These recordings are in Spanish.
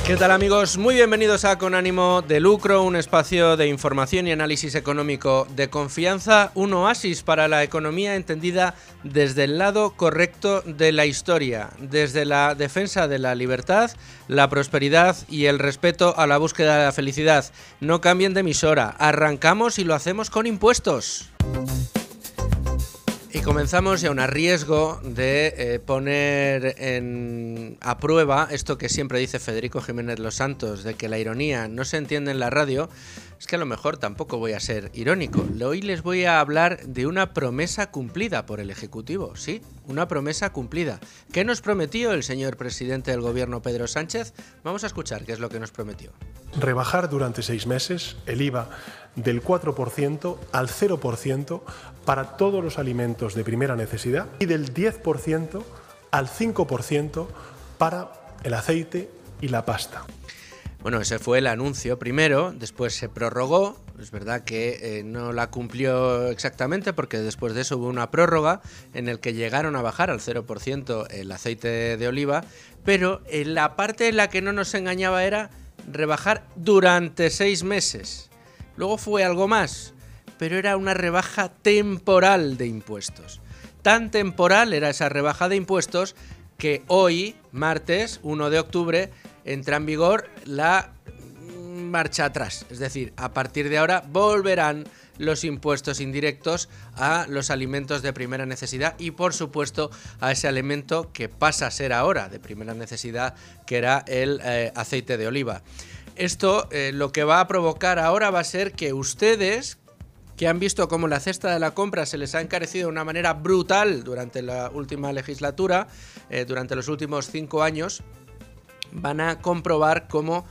¿Qué tal, amigos? Muy bienvenidos a Con Ánimo de Lucro, un espacio de información y análisis económico de confianza, un oasis para la economía entendida desde el lado correcto de la historia, desde la defensa de la libertad, la prosperidad y el respeto a la búsqueda de la felicidad. No cambien de emisora, arrancamos y lo hacemos con impuestos. Y comenzamos ya a riesgo de poner a prueba esto que siempre dice Federico Jiménez Los Santos, de que la ironía no se entiende en la radio. Es que a lo mejor tampoco voy a ser irónico. Hoy les voy a hablar de una promesa cumplida por el Ejecutivo, sí, una promesa cumplida. ¿Qué nos prometió el señor presidente del gobierno, Pedro Sánchez? Vamos a escuchar qué es lo que nos prometió. Rebajar durante 6 meses el IVA del 4% al 0% para todos los alimentos de primera necesidad y del 10% al 5% para el aceite y la pasta. Bueno, ese fue el anuncio primero, después se prorrogó, es verdad que no la cumplió exactamente porque después de eso hubo una prórroga en el que llegaron a bajar al 0% el aceite de oliva, pero en la parte en la que no nos engañaba era rebajar durante 6 meses. Luego fue algo más, pero era una rebaja temporal de impuestos. Tan temporal era esa rebaja de impuestos que hoy, martes 1 de octubre, entra en vigor la marcha atrás. Es decir, a partir de ahora volverán los impuestos indirectos a los alimentos de primera necesidad y, por supuesto, a ese alimento que pasa a ser ahora de primera necesidad, que era el aceite de oliva. Esto lo que va a provocar ahora va a ser que ustedes, que han visto cómo la cesta de la compra se les ha encarecido de una manera brutal durante la última legislatura, durante los últimos 5 años, van a comprobar cómo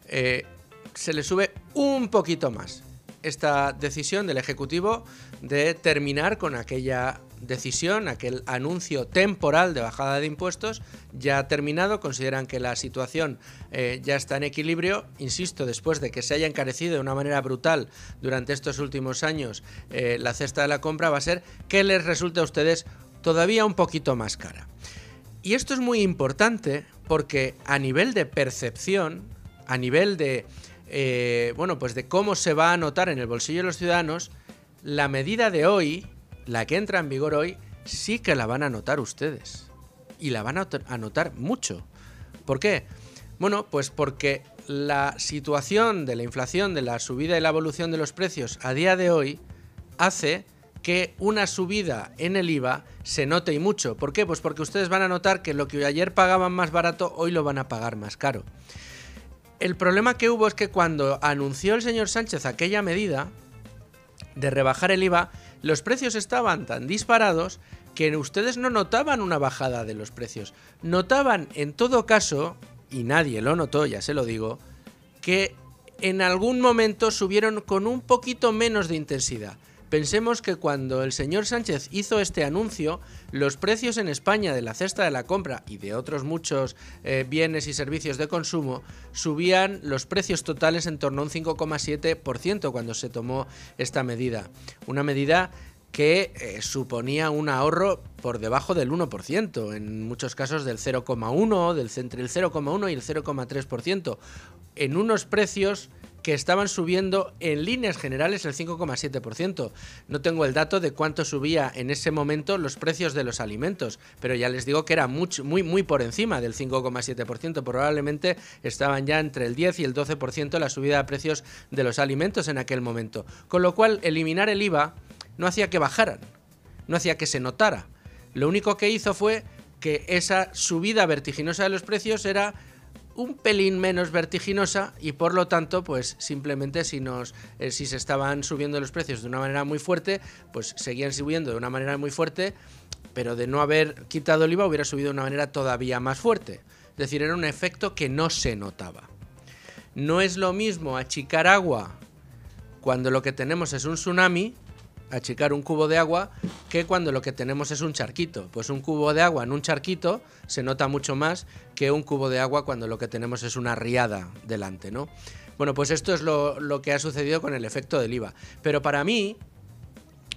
se les sube un poquito más esta decisión del Ejecutivo de terminar con aquella decisión, aquel anuncio temporal de bajada de impuestos. Ya ha terminado, consideran que la situación ya está en equilibrio. Insisto, después de que se haya encarecido de una manera brutal durante estos últimos años la cesta de la compra, va a ser que les resulte a ustedes todavía un poquito más cara. Y esto es muy importante porque a nivel de percepción, a nivel de pues de cómo se va a notar en el bolsillo de los ciudadanos, la medida de hoy, la que entra en vigor hoy, sí que la van a notar ustedes. Y la van a notar mucho. ¿Por qué? Bueno, pues porque la situación de la inflación, de la subida y la evolución de los precios a día de hoy hace que una subida en el IVA se note y mucho. ¿Por qué? Pues porque ustedes van a notar que lo que ayer pagaban más barato, hoy lo van a pagar más caro. El problema que hubo es que cuando anunció el señor Sánchez aquella medida de rebajar el IVA, los precios estaban tan disparados que ustedes no notaban una bajada de los precios. Notaban, en todo caso, y nadie lo notó, ya se lo digo, que en algún momento subieron con un poquito menos de intensidad. Pensemos que cuando el señor Sánchez hizo este anuncio, los precios en España de la cesta de la compra y de otros muchos bienes y servicios de consumo subían los precios totales en torno a un 5,7% cuando se tomó esta medida. Una medida que suponía un ahorro por debajo del 1%, en muchos casos del 0,1%, entre el 0,1% y el 0,3%, en unos precios que estaban subiendo en líneas generales el 5,7%. No tengo el dato de cuánto subía en ese momento los precios de los alimentos, pero ya les digo que era muy por encima del 5,7%. Probablemente estaban ya entre el 10 y el 12% la subida de precios de los alimentos en aquel momento. Con lo cual, eliminar el IVA no hacía que bajaran, no hacía que se notara. Lo único que hizo fue que esa subida vertiginosa de los precios era un pelín menos vertiginosa y, por lo tanto, pues simplemente si se estaban subiendo los precios de una manera muy fuerte, pues seguían subiendo de una manera muy fuerte, pero de no haber quitado el IVA hubiera subido de una manera todavía más fuerte. Es decir, era un efecto que no se notaba. No es lo mismo achicar agua cuando lo que tenemos es un tsunami, achicar un cubo de agua, que cuando lo que tenemos es un charquito. Pues un cubo de agua en un charquito se nota mucho más que un cubo de agua cuando lo que tenemos es una riada delante, ¿no? Bueno, pues esto es lo que ha sucedido con el efecto del IVA. Pero para mí,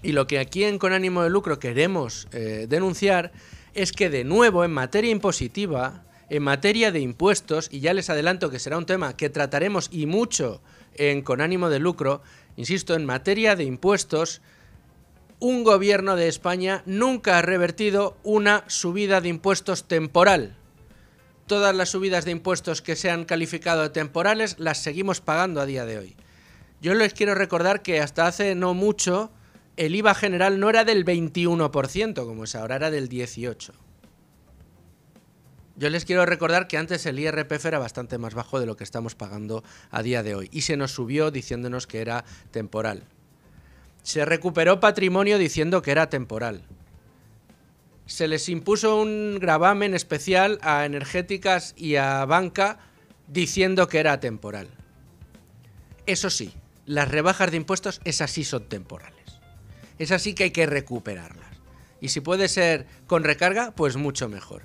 y lo que aquí en Con Ánimo de Lucro queremos denunciar, es que de nuevo en materia impositiva En materia de impuestos, y ya les adelanto que será un tema que trataremos y mucho en Con ánimo de lucro, insisto, en materia de impuestos, un gobierno de España nunca ha revertido una subida de impuestos temporal. Todas las subidas de impuestos que se han calificado de temporales las seguimos pagando a día de hoy. Yo les quiero recordar que hasta hace no mucho el IVA general no era del 21%, como es ahora, era del 18%. Yo les quiero recordar que antes el IRPF era bastante más bajo de lo que estamos pagando a día de hoy y se nos subió diciéndonos que era temporal. Se recuperó patrimonio diciendo que era temporal. Se les impuso un gravamen especial a energéticas y a banca diciendo que era temporal. Eso sí, las rebajas de impuestos, esas sí son temporales. Esas sí que hay que recuperarlas. Y si puede ser con recarga, pues mucho mejor.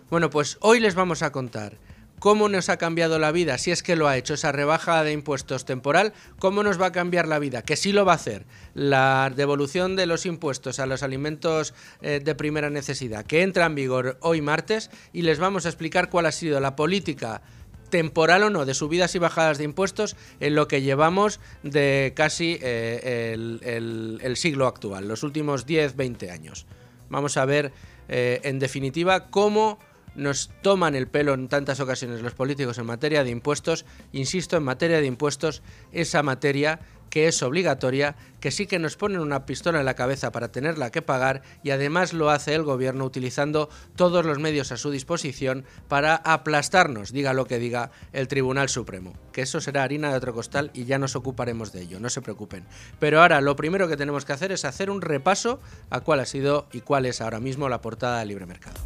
Bueno, pues hoy les vamos a contar cómo nos ha cambiado la vida, si es que lo ha hecho esa rebaja de impuestos temporal, cómo nos va a cambiar la vida, que sí lo va a hacer, la devolución de los impuestos a los alimentos de primera necesidad, que entra en vigor hoy martes, y les vamos a explicar cuál ha sido la política temporal o no, de subidas y bajadas de impuestos en lo que llevamos de casi el siglo actual, los últimos 10-20 años. Vamos a ver, en definitiva, cómo nos toman el pelo en tantas ocasiones los políticos en materia de impuestos. Insisto, en materia de impuestos, esa materia que es obligatoria, que sí que nos ponen una pistola en la cabeza para tenerla que pagar, y además lo hace el gobierno utilizando todos los medios a su disposición para aplastarnos, diga lo que diga el Tribunal Supremo, que eso será harina de otro costal y ya nos ocuparemos de ello, no se preocupen. Pero ahora lo primero que tenemos que hacer es hacer un repaso a cuál ha sido y cuál es ahora mismo la portada de Libre Mercado.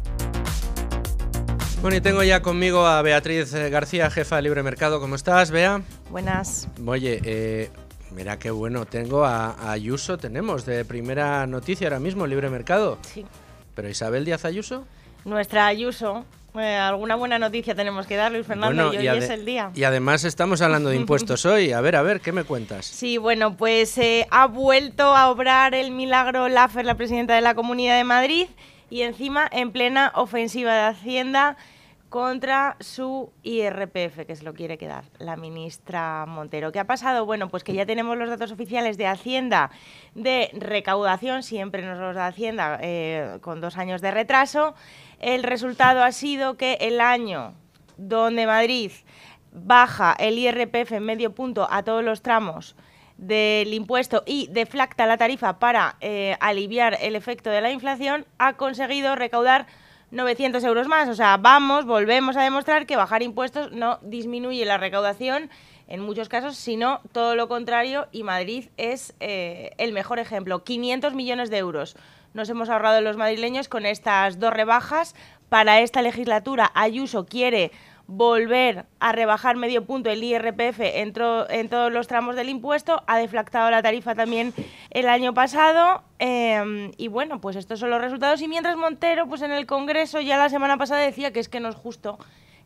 Bueno, y tengo ya conmigo a Beatriz García, jefa de Libre Mercado. ¿Cómo estás, Bea? Buenas. Oye, mira qué bueno, tengo a Ayuso, tenemos de primera noticia ahora mismo, Libre Mercado. Sí. ¿Pero Isabel Díaz Ayuso? Nuestra Ayuso. Alguna buena noticia tenemos que dar, Luis Fernando, bueno, y hoy es el día. Y además estamos hablando de impuestos hoy. A ver, ¿qué me cuentas? Sí, bueno, pues ha vuelto a obrar el milagro Laffer, la presidenta de la Comunidad de Madrid, y encima en plena ofensiva de Hacienda contra su IRPF, que se lo quiere quedar la ministra Montero. ¿Qué ha pasado? Bueno, pues que ya tenemos los datos oficiales de Hacienda de recaudación, siempre nos los da Hacienda con 2 años de retraso. El resultado ha sido que el año donde Madrid baja el IRPF en medio punto a todos los tramos del impuesto y deflacta la tarifa para aliviar el efecto de la inflación, ha conseguido recaudar 900 euros más. O sea, volvemos a demostrar que bajar impuestos no disminuye la recaudación en muchos casos, sino todo lo contrario, y Madrid es el mejor ejemplo. 500 millones de euros nos hemos ahorrado los madrileños con estas 2 rebajas. Para esta legislatura, Ayuso quiere volver a rebajar medio punto el IRPF en todos los tramos del impuesto, ha deflactado la tarifa también el año pasado, y bueno, pues estos son los resultados. Y mientras Montero, pues en el Congreso ya la semana pasada decía que es que no es justo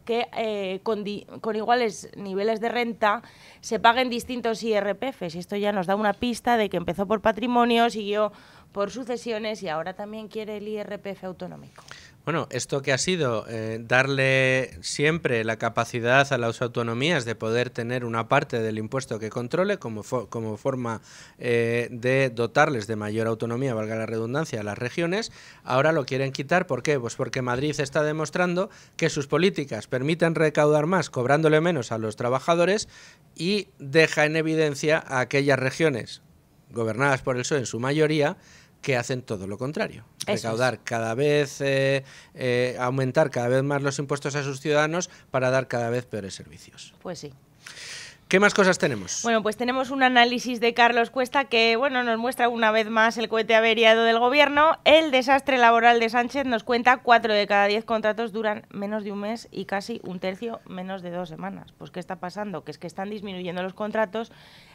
que con iguales niveles de renta se paguen distintos IRPFs, y esto ya nos da una pista de que empezó por patrimonio, siguió por sucesiones y ahora también quiere el IRPF autonómico. Bueno, esto que ha sido darle siempre la capacidad a las autonomías de poder tener una parte del impuesto que controle como forma de dotarles de mayor autonomía, valga la redundancia, a las regiones, ahora lo quieren quitar. ¿Por qué? Pues porque Madrid está demostrando que sus políticas permiten recaudar más cobrándole menos a los trabajadores, y deja en evidencia a aquellas regiones gobernadas por el PSOE en su mayoría, que hacen todo lo contrario, recaudar cada vez, aumentar cada vez más los impuestos a sus ciudadanos para dar cada vez peores servicios. Pues sí. ¿Qué más cosas tenemos? Bueno, pues tenemos un análisis de Carlos Cuesta que, bueno, nos muestra una vez más el cohete averiado del gobierno. El desastre laboral de Sánchez nos cuenta 4 de cada 10 contratos duran menos de un mes y casi un tercio menos de 2 semanas. Pues ¿qué está pasando? Que es que están disminuyendo los contratos.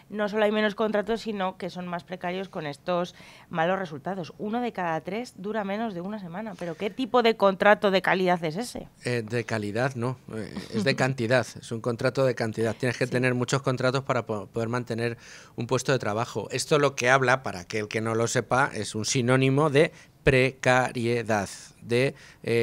No solo hay menos contratos, sino que son más precarios con estos malos resultados. 1 de cada 3 dura menos de 1 semana. ¿Pero qué tipo de contrato de calidad es ese? De calidad no, es de cantidad. Es un contrato de cantidad. Tienes que tener muchos contratos para poder mantener un puesto de trabajo. Esto lo que habla, para aquel que no lo sepa, es un sinónimo de precariedad. de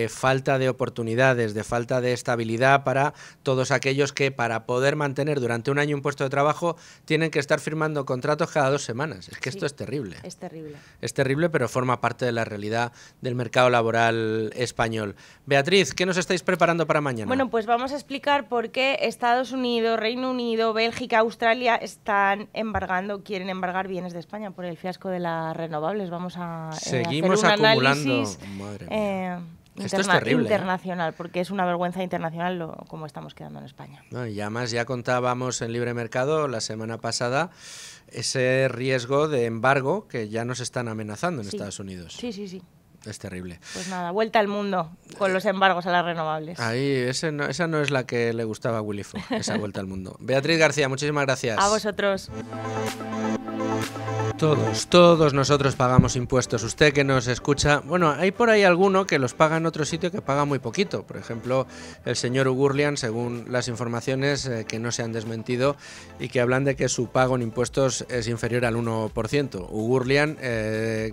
falta de oportunidades, de falta de estabilidad para todos aquellos que, para poder mantener durante un año un puesto de trabajo, tienen que estar firmando contratos cada 2 semanas. Es que esto es terrible. Es terrible. Es terrible, pero forma parte de la realidad del mercado laboral español. Beatriz, ¿qué nos estáis preparando para mañana? Bueno, pues vamos a explicar por qué Estados Unidos, Reino Unido, Bélgica, Australia quieren embargar bienes de España por el fiasco de las renovables. Vamos a Seguimos hacer un acumulando. análisis Madre mía. Esto es terrible, internacional, porque es una vergüenza internacional como estamos quedando en España. No, y además ya contábamos en Libre Mercado la semana pasada ese riesgo de embargo que ya nos están amenazando en Estados Unidos. Sí. Es terrible. Pues nada, vuelta al mundo con los embargos a las renovables. Ahí, esa no es la que le gustaba a Willy Fogg, esa vuelta al mundo. Beatriz García, muchísimas gracias. A vosotros. Todos nosotros pagamos impuestos. Usted que nos escucha, bueno, hay por ahí alguno que los paga en otro sitio que paga muy poquito. Por ejemplo, el señor Ugurlian, según las informaciones que no se han desmentido y que hablan de que su pago en impuestos es inferior al 1%. Ugurlian,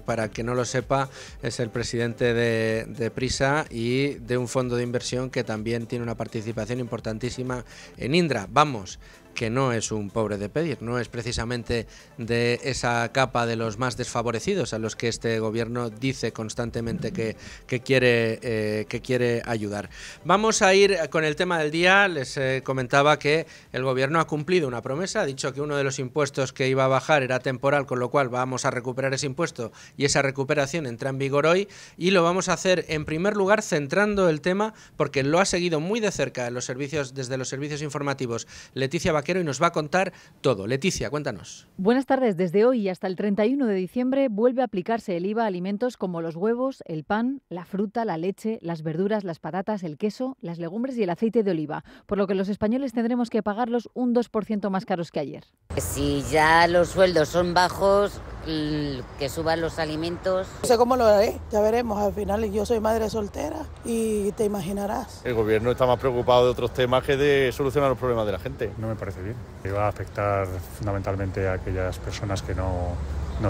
para que no lo sepa, es el presidente de Prisa y de un fondo de inversión que también tiene una participación importantísima en Indra. Vamos, que no es un pobre de pedir, no es precisamente de esa capa de los más desfavorecidos a los que este gobierno dice constantemente que quiere ayudar. Vamos a ir con el tema del día. Les comentaba que el gobierno ha cumplido una promesa, ha dicho que uno de los impuestos que iba a bajar era temporal, con lo cual vamos a recuperar ese impuesto y esa recuperación entra en vigor hoy, y lo vamos a hacer en primer lugar centrando el tema porque lo ha seguido muy de cerca desde los servicios informativos Leticia Vaquero y nos va a contar todo. Leticia, cuéntanos. Buenas tardes. Desde hoy y hasta el 31 de diciembre vuelve a aplicarse el IVA a alimentos como los huevos, el pan, la fruta, la leche, las verduras, las patatas, el queso, las legumbres y el aceite de oliva, por lo que los españoles tendremos que pagarlos un 2% más caros que ayer. Si ya los sueldos son bajos, que suban los alimentos. No sé cómo lo haré, ya veremos. Al final yo soy madre soltera y te imaginarás. El gobierno está más preocupado de otros temas que de solucionar los problemas de la gente. No me parece bien. Va a afectar fundamentalmente a aquellas personas que no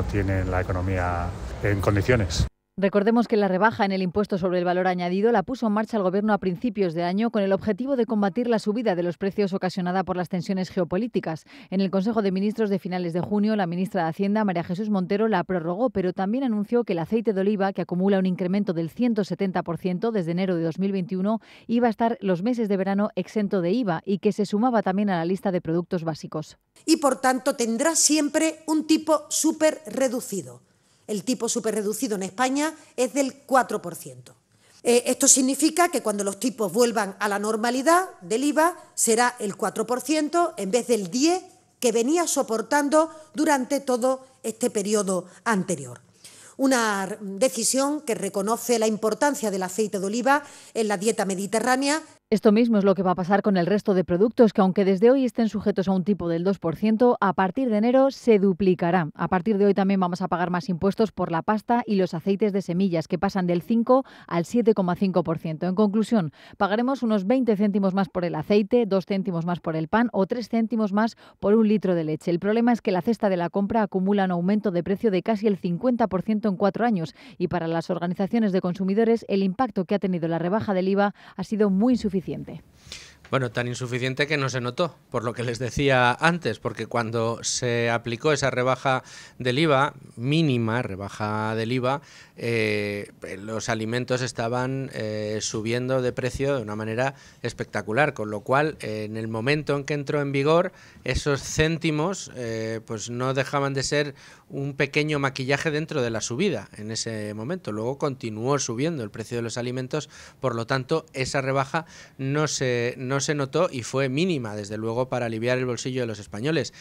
tienen la economía en condiciones. Recordemos que la rebaja en el impuesto sobre el valor añadido la puso en marcha el Gobierno a principios de año con el objetivo de combatir la subida de los precios ocasionada por las tensiones geopolíticas. En el Consejo de Ministros de finales de junio, la ministra de Hacienda, María Jesús Montero, la prorrogó, pero también anunció que el aceite de oliva, que acumula un incremento del 170% desde enero de 2021, iba a estar los meses de verano exento de IVA y que se sumaba también a la lista de productos básicos. Y, por tanto, tendrá siempre un tipo súper reducido. El tipo superreducido en España es del 4%. Esto significa que cuando los tipos vuelvan a la normalidad del IVA será el 4% en vez del 10% que venía soportando durante todo este periodo anterior. Una decisión que reconoce la importancia del aceite de oliva en la dieta mediterránea. Esto mismo es lo que va a pasar con el resto de productos que, aunque desde hoy estén sujetos a un tipo del 2%, a partir de enero se duplicará. A partir de hoy también vamos a pagar más impuestos por la pasta y los aceites de semillas, que pasan del 5 al 7,5%. En conclusión, pagaremos unos 20 céntimos más por el aceite, 2 céntimos más por el pan o 3 céntimos más por un litro de leche. El problema es que la cesta de la compra acumula un aumento de precio de casi el 50% en 4 años y para las organizaciones de consumidores el impacto que ha tenido la rebaja del IVA ha sido muy insuficiente. Bueno, tan insuficiente que no se notó, por lo que les decía antes, porque cuando se aplicó esa rebaja del IVA, mínima rebaja del IVA, los alimentos estaban subiendo de precio de una manera espectacular, con lo cual en el momento en que entró en vigor, esos céntimos pues no dejaban de ser un pequeño maquillaje dentro de la subida en ese momento. Luego continuó subiendo el precio de los alimentos, por lo tanto esa rebaja no se notó y fue mínima, desde luego, para aliviar el bolsillo de los españoles.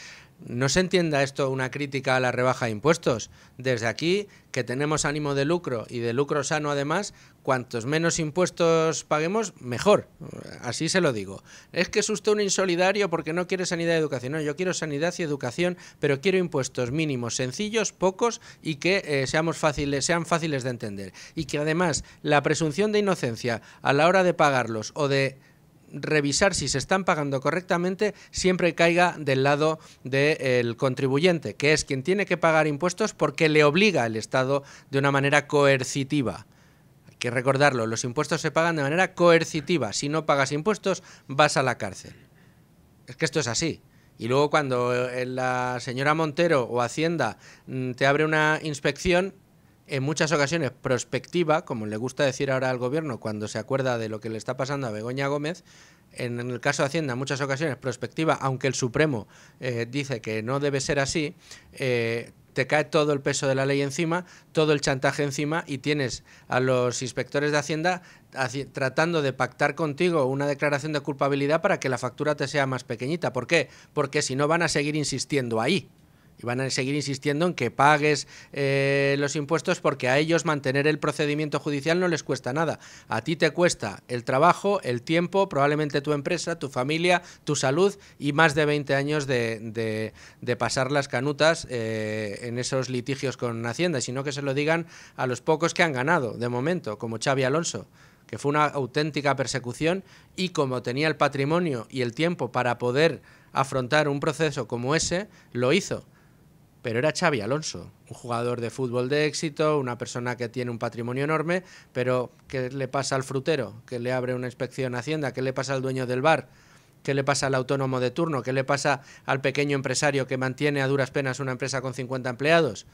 No se entienda esto una crítica a la rebaja de impuestos. Desde aquí, que tenemos ánimo de lucro y de lucro sano además, cuantos menos impuestos paguemos, mejor. Así se lo digo. Es que es usted un insolidario porque no quiere sanidad y educación. No, yo quiero sanidad y educación, pero quiero impuestos mínimos, sencillos, pocos y que sean fáciles de entender. Y que además la presunción de inocencia a la hora de pagarlos o de revisar si se están pagando correctamente siempre caiga del lado del contribuyente, que es quien tiene que pagar impuestos porque le obliga el Estado de una manera coercitiva. Hay que recordarlo, los impuestos se pagan de manera coercitiva. Si no pagas impuestos, vas a la cárcel. Es que esto es así. Y luego cuando la señora Montero o Hacienda te abre una inspección, en muchas ocasiones prospectiva, como le gusta decir ahora al gobierno cuando se acuerda de lo que le está pasando a Begoña Gómez, en el caso de Hacienda, en muchas ocasiones prospectiva, aunque el Supremo dice que no debe ser así, te cae todo el peso de la ley encima, todo el chantaje encima, y tienes a los inspectores de Hacienda tratando de pactar contigo una declaración de culpabilidad para que la factura te sea más pequeñita. ¿Por qué? Porque si no van a seguir insistiendo ahí. Y van a seguir insistiendo en que pagues los impuestos, porque a ellos mantener el procedimiento judicial no les cuesta nada. A ti te cuesta el trabajo, el tiempo, probablemente tu empresa, tu familia, tu salud y más de 20 años de pasar las canutas en esos litigios con Hacienda, sino que se lo digan a los pocos que han ganado de momento, como Xabi Alonso, que fue una auténtica persecución, y como tenía el patrimonio y el tiempo para poder afrontar un proceso como ese, lo hizo. Pero era Xabi Alonso, un jugador de fútbol de éxito, una persona que tiene un patrimonio enorme, pero ¿qué le pasa al frutero que le abre una inspección a Hacienda? ¿Qué le pasa al dueño del bar? ¿Qué le pasa al autónomo de turno? ¿Qué le pasa al pequeño empresario que mantiene a duras penas una empresa con 50 empleados?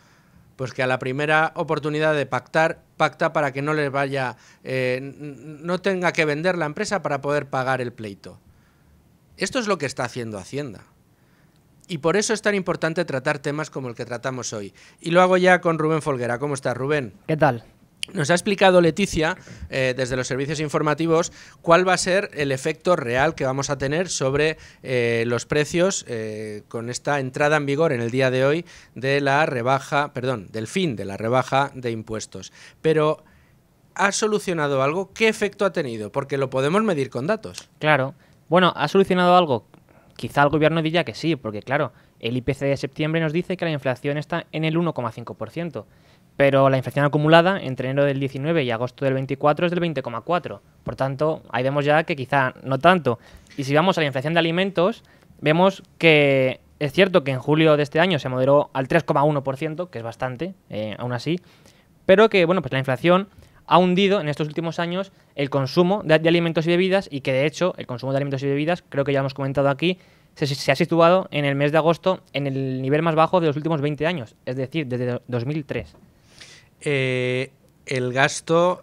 Pues que a la primera oportunidad de pactar, pacta para que no les vaya, no tenga que vender la empresa para poder pagar el pleito. Esto es lo que está haciendo Hacienda. Y por eso es tan importante tratar temas como el que tratamos hoy. Y lo hago ya con Rubén Folguera. ¿Cómo estás, Rubén? ¿Qué tal? Nos ha explicado Leticia, desde los servicios informativos, cuál va a ser el efecto real que vamos a tener sobre los precios con esta entrada en vigor en el día de hoy de la rebaja, del fin de la rebaja de impuestos. Pero ¿ha solucionado algo? ¿Qué efecto ha tenido? Porque lo podemos medir con datos. Claro. Bueno, ¿ha solucionado algo? Quizá el gobierno diría que sí, porque claro, el IPC de septiembre nos dice que la inflación está en el 1,5%, pero la inflación acumulada entre enero del 19 y agosto del 24 es del 20,4%. Por tanto, ahí vemos ya que quizá no tanto. Y si vamos a la inflación de alimentos, vemos que es cierto que en julio de este año se moderó al 3,1%, que es bastante, aún así, pero que bueno, pues la inflación ha hundido en estos últimos años el consumo de alimentos y bebidas, y que de hecho el consumo de alimentos y bebidas, creo que ya hemos comentado aquí, se ha situado en el mes de agosto en el nivel más bajo de los últimos 20 años, es decir, desde 2003. El gasto,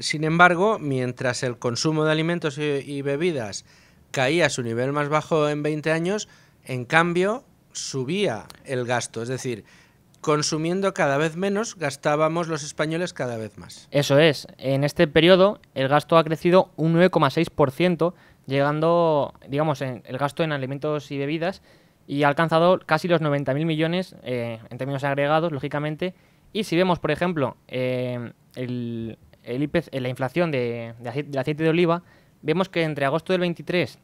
sin embargo, mientras el consumo de alimentos y bebidas caía a su nivel más bajo en 20 años, en cambio subía el gasto, es decir, consumiendo cada vez menos, gastábamos los españoles cada vez más. Eso es. En este periodo el gasto ha crecido un 9,6%, llegando, digamos, el gasto en alimentos y bebidas, y ha alcanzado casi los 90.000 millones en términos agregados, lógicamente. Y si vemos, por ejemplo, el IPC, la inflación del aceite de oliva, vemos que entre agosto del 23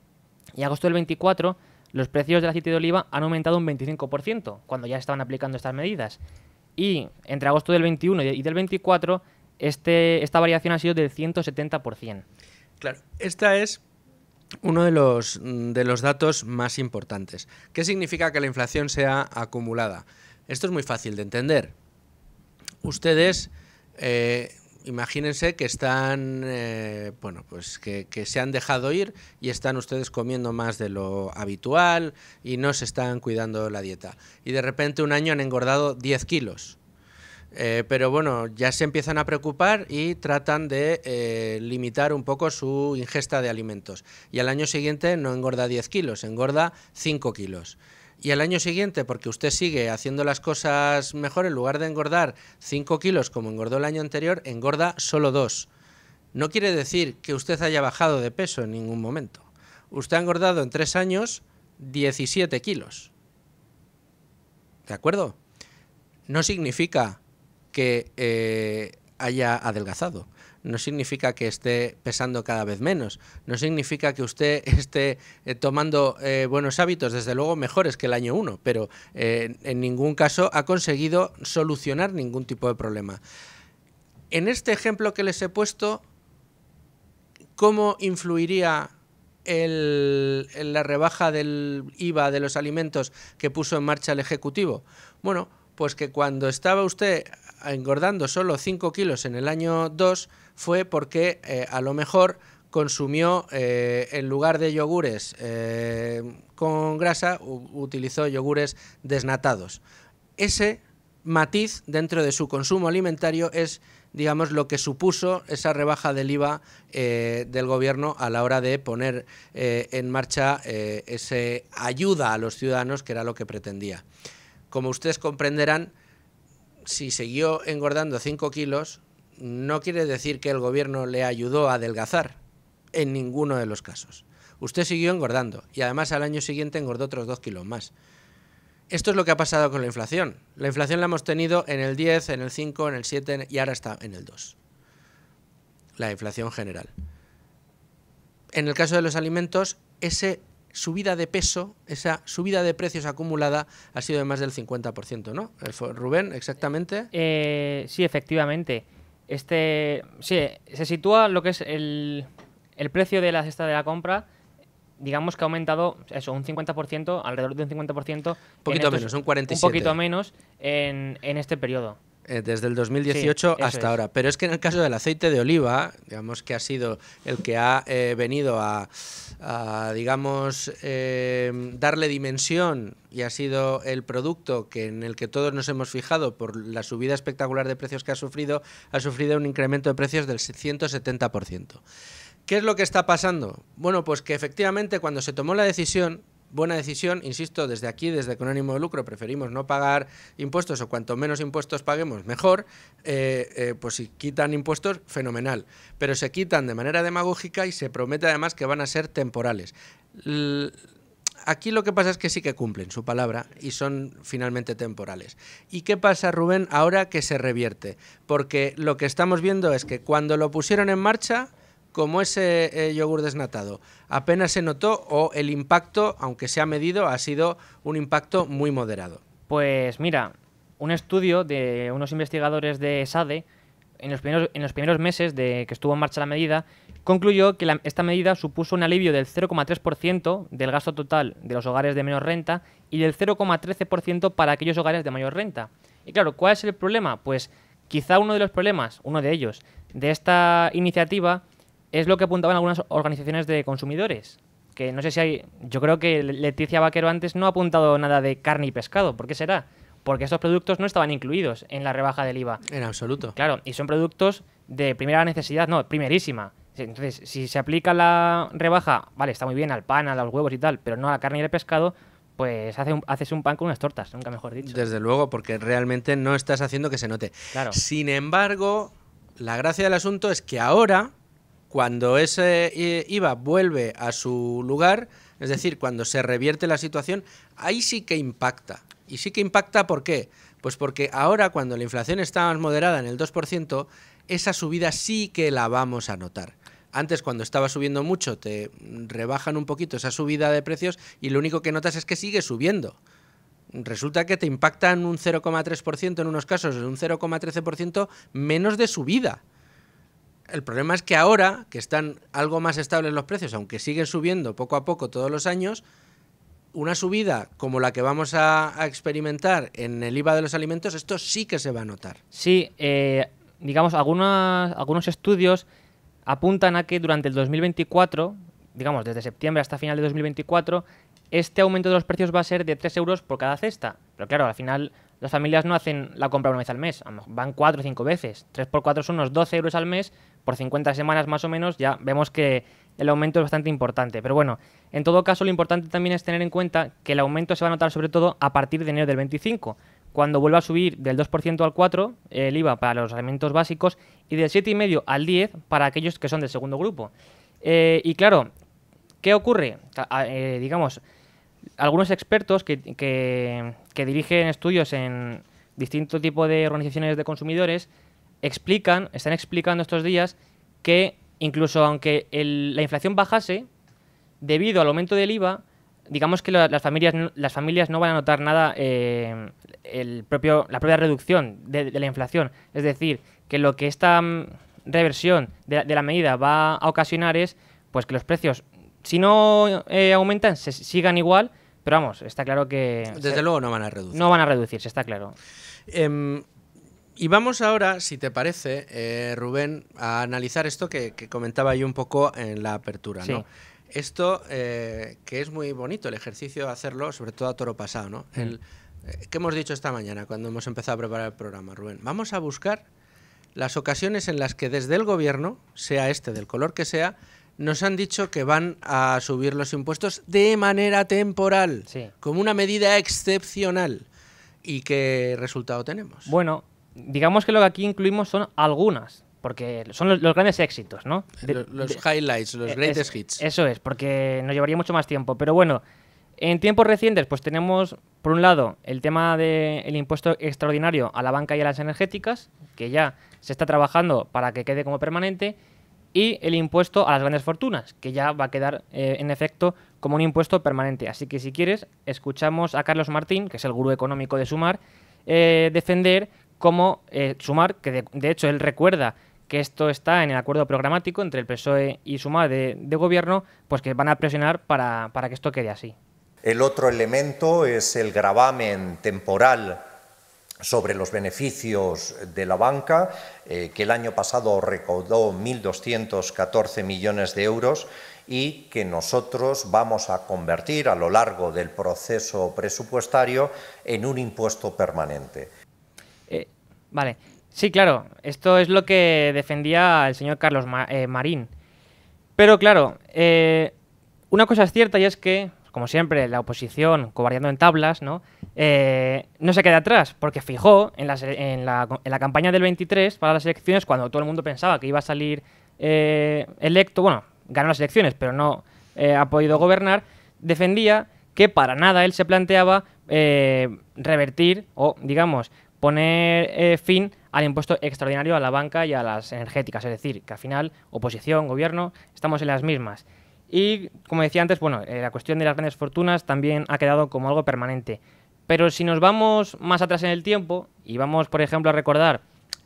y agosto del 24 los precios del aceite de oliva han aumentado un 25%, cuando ya estaban aplicando estas medidas. Y entre agosto del 21 y del 24, esta variación ha sido del 170%. Claro, esta es uno de los datos más importantes. ¿Qué significa que la inflación sea acumulada? Esto es muy fácil de entender. Ustedes imagínense que están, pues que se han dejado ir y están ustedes comiendo más de lo habitual y no se están cuidando la dieta. Y de repente un año han engordado 10 kilos. Pero bueno, ya se empiezan a preocupar y tratan de limitar un poco su ingesta de alimentos. Y al año siguiente no engorda 10 kilos, engorda 5 kilos. Y al año siguiente, porque usted sigue haciendo las cosas mejor, en lugar de engordar 5 kilos como engordó el año anterior, engorda solo 2. No quiere decir que usted haya bajado de peso en ningún momento. Usted ha engordado en 3 años 17 kilos. ¿De acuerdo? No significa que haya adelgazado. No significa que esté pesando cada vez menos, no significa que usted esté tomando buenos hábitos, desde luego mejores que el año 1, pero en ningún caso ha conseguido solucionar ningún tipo de problema. En este ejemplo que les he puesto, ¿cómo influiría la rebaja del IVA de los alimentos que puso en marcha el Ejecutivo? Bueno, Pues que cuando estaba usted engordando solo 5 kilos en el año 2 fue porque a lo mejor consumió, en lugar de yogures con grasa, utilizó yogures desnatados. Ese matiz dentro de su consumo alimentario es, digamos, lo que supuso esa rebaja del IVA del gobierno a la hora de poner en marcha esa ayuda a los ciudadanos, que era lo que pretendía. Como ustedes comprenderán, si siguió engordando 5 kilos, no quiere decir que el gobierno le ayudó a adelgazar, en ninguno de los casos. Usted siguió engordando y además al año siguiente engordó otros 2 kilos más. Esto es lo que ha pasado con la inflación. La inflación la hemos tenido en el 10, en el 5, en el 7 y ahora está en el 2. La inflación general. En el caso de los alimentos, esa subida de peso, esa subida de precios acumulada ha sido de más del 50%, ¿no? Rubén, exactamente. Sí, efectivamente. Sí, se sitúa lo que es el precio de la cesta de la compra. Digamos que ha aumentado eso, un 50%, alrededor de un 50%. Un poquito menos, un 47%. Un poquito menos en este periodo. Desde el 2018 sí, hasta ahora. Pero es que en el caso del aceite de oliva, digamos que ha sido el que ha venido a digamos, darle dimensión y ha sido el producto en el que todos nos hemos fijado por la subida espectacular de precios que ha sufrido un incremento de precios del 170%. ¿Qué es lo que está pasando? Bueno, pues que efectivamente cuando se tomó la decisión, buena decisión, insisto, desde aquí, desde con ánimo de lucro, preferimos no pagar impuestos o cuanto menos impuestos paguemos, mejor, pues si quitan impuestos, fenomenal. Pero se quitan de manera demagógica y se promete además que van a ser temporales. Aquí lo que pasa es que sí que cumplen su palabra y son finalmente temporales. ¿Y qué pasa, Rubén, ahora que se revierte? Porque lo que estamos viendo es que cuando lo pusieron en marcha, como ese yogur desnatado, apenas se notó o el impacto, aunque se ha medido, ha sido un impacto muy moderado. Pues mira, un estudio de unos investigadores de SADE, en los primeros meses de que estuvo en marcha la medida, concluyó que esta medida supuso un alivio del 0,3% del gasto total de los hogares de menor renta y del 0,13% para aquellos hogares de mayor renta. Y claro, ¿cuál es el problema? Pues quizá uno de ellos, de esta iniciativa es lo que apuntaban algunas organizaciones de consumidores, que no sé si hay... Yo creo que Leticia Vaquero antes no ha apuntado nada de carne y pescado. ¿Por qué será? Porque estos productos no estaban incluidos en la rebaja del IVA. En absoluto. Claro, y son productos de primera necesidad, no, primerísima. Entonces, si se aplica la rebaja, vale, está muy bien al pan, a los huevos y tal, pero no a la carne y al pescado, pues haces un pan con unas tortas, nunca mejor dicho. Desde luego, porque realmente no estás haciendo que se note. Claro. Sin embargo, la gracia del asunto es que ahora, cuando ese IVA vuelve a su lugar, es decir, cuando se revierte la situación, ahí sí que impacta. ¿Y sí que impacta por qué? Pues porque ahora, cuando la inflación está más moderada en el 2%, esa subida sí que la vamos a notar. Antes, cuando estaba subiendo mucho, te rebajan un poquito esa subida de precios y lo único que notas es que sigue subiendo. Resulta que te impactan un 0,3% en unos casos, en un 0,13% menos de subida. El problema es que ahora, que están algo más estables los precios, aunque siguen subiendo poco a poco todos los años, una subida como la que vamos a experimentar en el IVA de los alimentos, esto sí que se va a notar. Sí, digamos, algunos estudios apuntan a que durante el 2024, digamos, desde septiembre hasta final de 2024, este aumento de los precios va a ser de 3 euros por cada cesta. Pero claro, al final las familias no hacen la compra una vez al mes, van 4 o 5 veces. 3 por 4 son unos 12 euros al mes, por 50 semanas más o menos, ya vemos que el aumento es bastante importante. Pero bueno, en todo caso lo importante también es tener en cuenta que el aumento se va a notar sobre todo a partir de enero del 25, cuando vuelva a subir del 2% al 4% el IVA para los alimentos básicos y del 7,5% al 10% para aquellos que son del segundo grupo. Y claro, ¿qué ocurre? Digamos, algunos expertos que dirigen estudios en distintos tipos de organizaciones de consumidores están explicando estos días que incluso aunque la inflación bajase, debido al aumento del IVA, digamos que las familias no van a notar nada la propia reducción de la inflación. Es decir, que lo que esta reversión de la medida va a ocasionar es pues que los precios, si no aumentan, se sigan igual, Pero vamos, está claro que... Desde luego no van a reducir. No van a reducirse, está claro. Y vamos ahora, si te parece, Rubén, a analizar esto que comentaba yo un poco en la apertura, ¿no? Sí. Esto que es muy bonito, el ejercicio de hacerlo, sobre todo a toro pasado, ¿no? ¿Qué hemos dicho esta mañana cuando hemos empezado a preparar el programa, Rubén? Vamos a buscar las ocasiones en las que desde el gobierno, sea este del color que sea, nos han dicho que van a subir los impuestos de manera temporal, como una medida excepcional. ¿Y qué resultado tenemos? Bueno, digamos que lo que aquí incluimos son algunas, porque son los grandes éxitos, ¿no? Los highlights, los greatest hits. Eso es, porque nos llevaría mucho más tiempo. Pero bueno, en tiempos recientes pues tenemos, por un lado, el tema del impuesto extraordinario a la banca y a las energéticas, que ya se está trabajando para que quede como permanente, y el impuesto a las grandes fortunas, que ya va a quedar en efecto como un impuesto permanente. Así que si quieres, escuchamos a Carlos Martín, que es el gurú económico de Sumar, defender cómo Sumar, que de hecho él recuerda que esto está en el acuerdo programático entre el PSOE y Sumar de gobierno, pues que van a presionar para que esto quede así. El otro elemento es el gravamen temporal sobre los beneficios de la banca, que el año pasado recaudó 1.214 millones de euros y que nosotros vamos a convertir a lo largo del proceso presupuestario en un impuesto permanente. Vale, sí, claro, esto es lo que defendía el señor Carlos Marín. Pero claro, una cosa es cierta y es que, como siempre, la oposición, cobardando en tablas, ¿no? No se queda atrás, porque Feijóo, en la campaña del 23 para las elecciones, cuando todo el mundo pensaba que iba a salir electo, bueno, ganó las elecciones, pero no ha podido gobernar, defendía que para nada él se planteaba revertir o, digamos, poner fin al impuesto extraordinario a la banca y a las energéticas. Es decir, que al final, oposición, gobierno, estamos en las mismas. Y, como decía antes, bueno, la cuestión de las grandes fortunas también ha quedado como algo permanente. Pero si nos vamos más atrás en el tiempo y vamos, por ejemplo, a recordar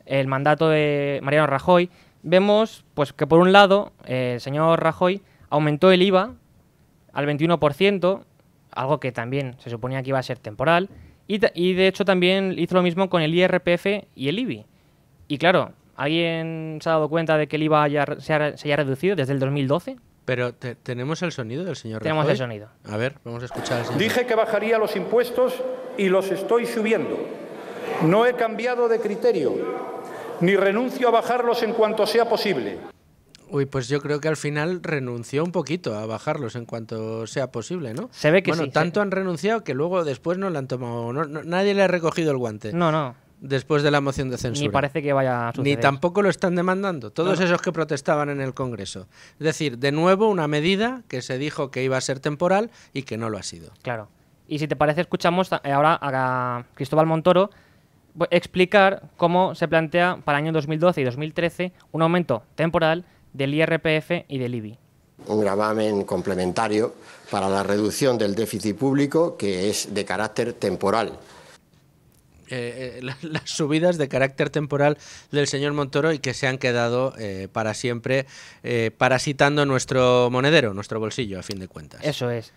el mandato de Mariano Rajoy, vemos pues que, por un lado, el señor Rajoy aumentó el IVA al 21%, algo que también se suponía que iba a ser temporal, y de hecho también hizo lo mismo con el IRPF y el IBI. Y claro, ¿alguien se ha dado cuenta de que el IVA se haya reducido desde el 2012? Pero ¿tenemos el sonido del señor Rajoy? Tenemos el sonido. A ver, vamos a escuchar al señor. Dije que bajaría los impuestos y los estoy subiendo. No he cambiado de criterio, ni renuncio a bajarlos en cuanto sea posible. Uy, pues yo creo que al final renunció un poquito a bajarlos en cuanto sea posible, ¿no? Se ve que bueno, sí. Tanto han renunciado que luego después no le han tomado... nadie le ha recogido el guante. No. Después de la moción de censura. Ni parece que vaya a suceder. Ni tampoco lo están demandando. Todos esos que protestaban en el Congreso. Es decir, de nuevo una medida que se dijo que iba a ser temporal y que no lo ha sido. Claro. Y si te parece, escuchamos ahora a Cristóbal Montoro explicar cómo se plantea para el año 2012 y 2013 un aumento temporal del IRPF y del IBI. Un gravamen complementario para la reducción del déficit público que es de carácter temporal. Las subidas de carácter temporal del señor Montoro y que se han quedado para siempre parasitando nuestro monedero, nuestro bolsillo, a fin de cuentas. Eso es.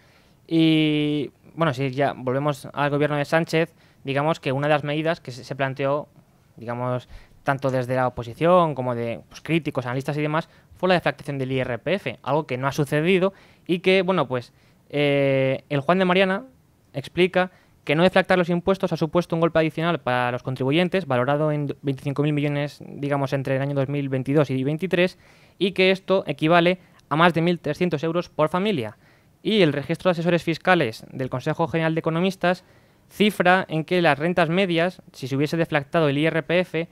Y bueno, si ya volvemos al gobierno de Sánchez, digamos que una de las medidas que se planteó, digamos, tanto desde la oposición como de críticos, analistas y demás, fue la deflactación del IRPF, algo que no ha sucedido y que, bueno, pues el Juan de Mariana explica que no deflactar los impuestos ha supuesto un golpe adicional para los contribuyentes, valorado en 25.000 millones, digamos, entre el año 2022 y 2023, y que esto equivale a más de 1.300 euros por familia. Y el registro de asesores fiscales del Consejo General de Economistas cifra en que las rentas medias, si se hubiese deflactado el IRPF,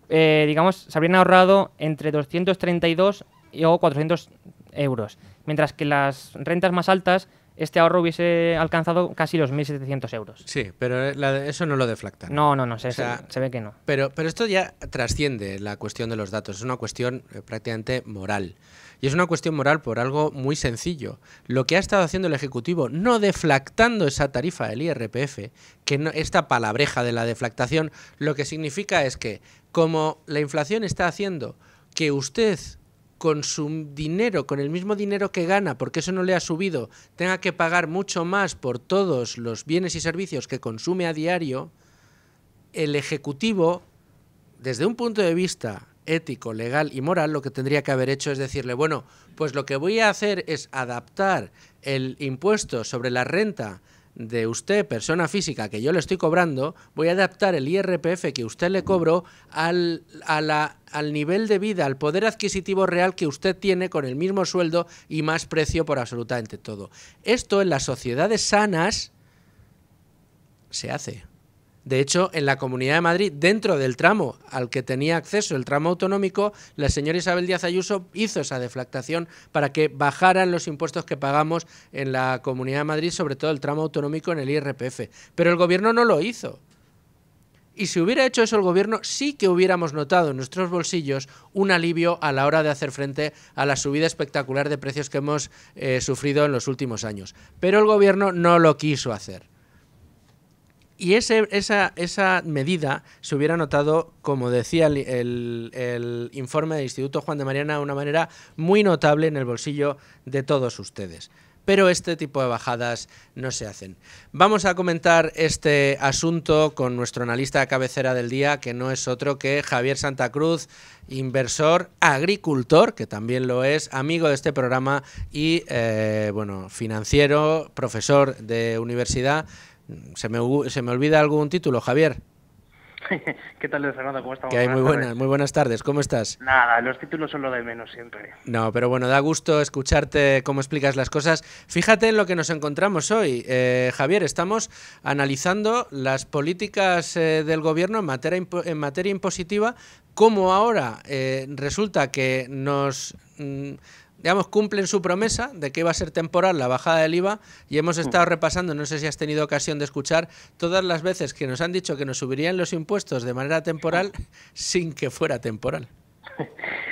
digamos, se habrían ahorrado entre 232 o 400 euros, mientras que las rentas más altas, este ahorro hubiese alcanzado casi los 1.700 euros. Sí, pero eso no lo deflactan. No, se ve que no. Pero esto ya trasciende la cuestión de los datos, es una cuestión prácticamente moral. Y es una cuestión moral por algo muy sencillo. Lo que ha estado haciendo el Ejecutivo, no deflactando esa tarifa del IRPF, que no, esta palabreja de la deflactación, lo que significa es que, como la inflación está haciendo que usted con su dinero, con el mismo dinero que gana, porque eso no le ha subido, tenga que pagar mucho más por todos los bienes y servicios que consume a diario, el Ejecutivo, desde un punto de vista ético, legal y moral, lo que tendría que haber hecho es decirle, bueno, pues lo que voy a hacer es adaptar el impuesto sobre la renta de usted, persona física, que yo le estoy cobrando, voy a adaptar el IRPF que usted le cobró al nivel de vida, al poder adquisitivo real que usted tiene con el mismo sueldo y más precio por absolutamente todo. Esto en las sociedades sanas se hace. De hecho, en la Comunidad de Madrid, dentro del tramo al que tenía acceso el tramo autonómico, la señora Isabel Díaz Ayuso hizo esa deflactación para que bajaran los impuestos que pagamos en la Comunidad de Madrid, sobre todo el tramo autonómico en el IRPF. Pero el Gobierno no lo hizo. Y si hubiera hecho eso el Gobierno, sí que hubiéramos notado en nuestros bolsillos un alivio a la hora de hacer frente a la subida espectacular de precios que hemos sufrido en los últimos años. Pero el Gobierno no lo quiso hacer. Y esa medida se hubiera notado, como decía el informe del Instituto Juan de Mariana, de una manera muy notable en el bolsillo de todos ustedes. Pero este tipo de bajadas no se hacen. Vamos a comentar este asunto con nuestro analista de cabecera del día, que no es otro que Javier Santa Cruz, inversor, agricultor, que también lo es, amigo de este programa y financiero, profesor de universidad. ¿Se me olvida algún título, Javier? ¿Qué tal, Fernando? ¿Cómo estamos? Que hay muy buenas tardes. ¿Cómo estás? Nada, los títulos son lo de menos siempre. No, pero bueno, da gusto escucharte cómo explicas las cosas. Fíjate en lo que nos encontramos hoy. Javier, estamos analizando las políticas del Gobierno en materia impositiva, cómo ahora resulta que nos... cumplen su promesa de que iba a ser temporal la bajada del IVA y hemos estado repasando, no sé si has tenido ocasión de escuchar, todas las veces que nos han dicho que nos subirían los impuestos de manera temporal sin que fuera temporal.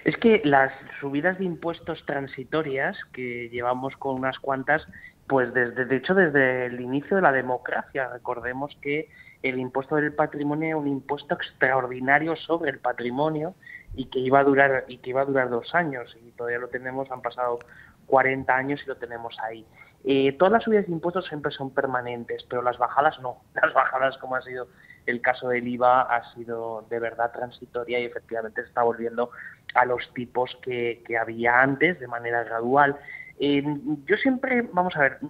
Es que las subidas de impuestos transitorias, que llevamos con unas cuantas, pues de hecho desde el inicio de la democracia, recordemos que el impuesto del patrimonio era un impuesto extraordinario sobre el patrimonio y que iba a durar 2 años, y todavía lo tenemos, han pasado 40 años y lo tenemos ahí. Todas las subidas de impuestos siempre son permanentes, pero las bajadas no. Las bajadas, como ha sido el caso del IVA, ha sido de verdad transitoria y efectivamente se está volviendo a los tipos que había antes de manera gradual. Yo siempre,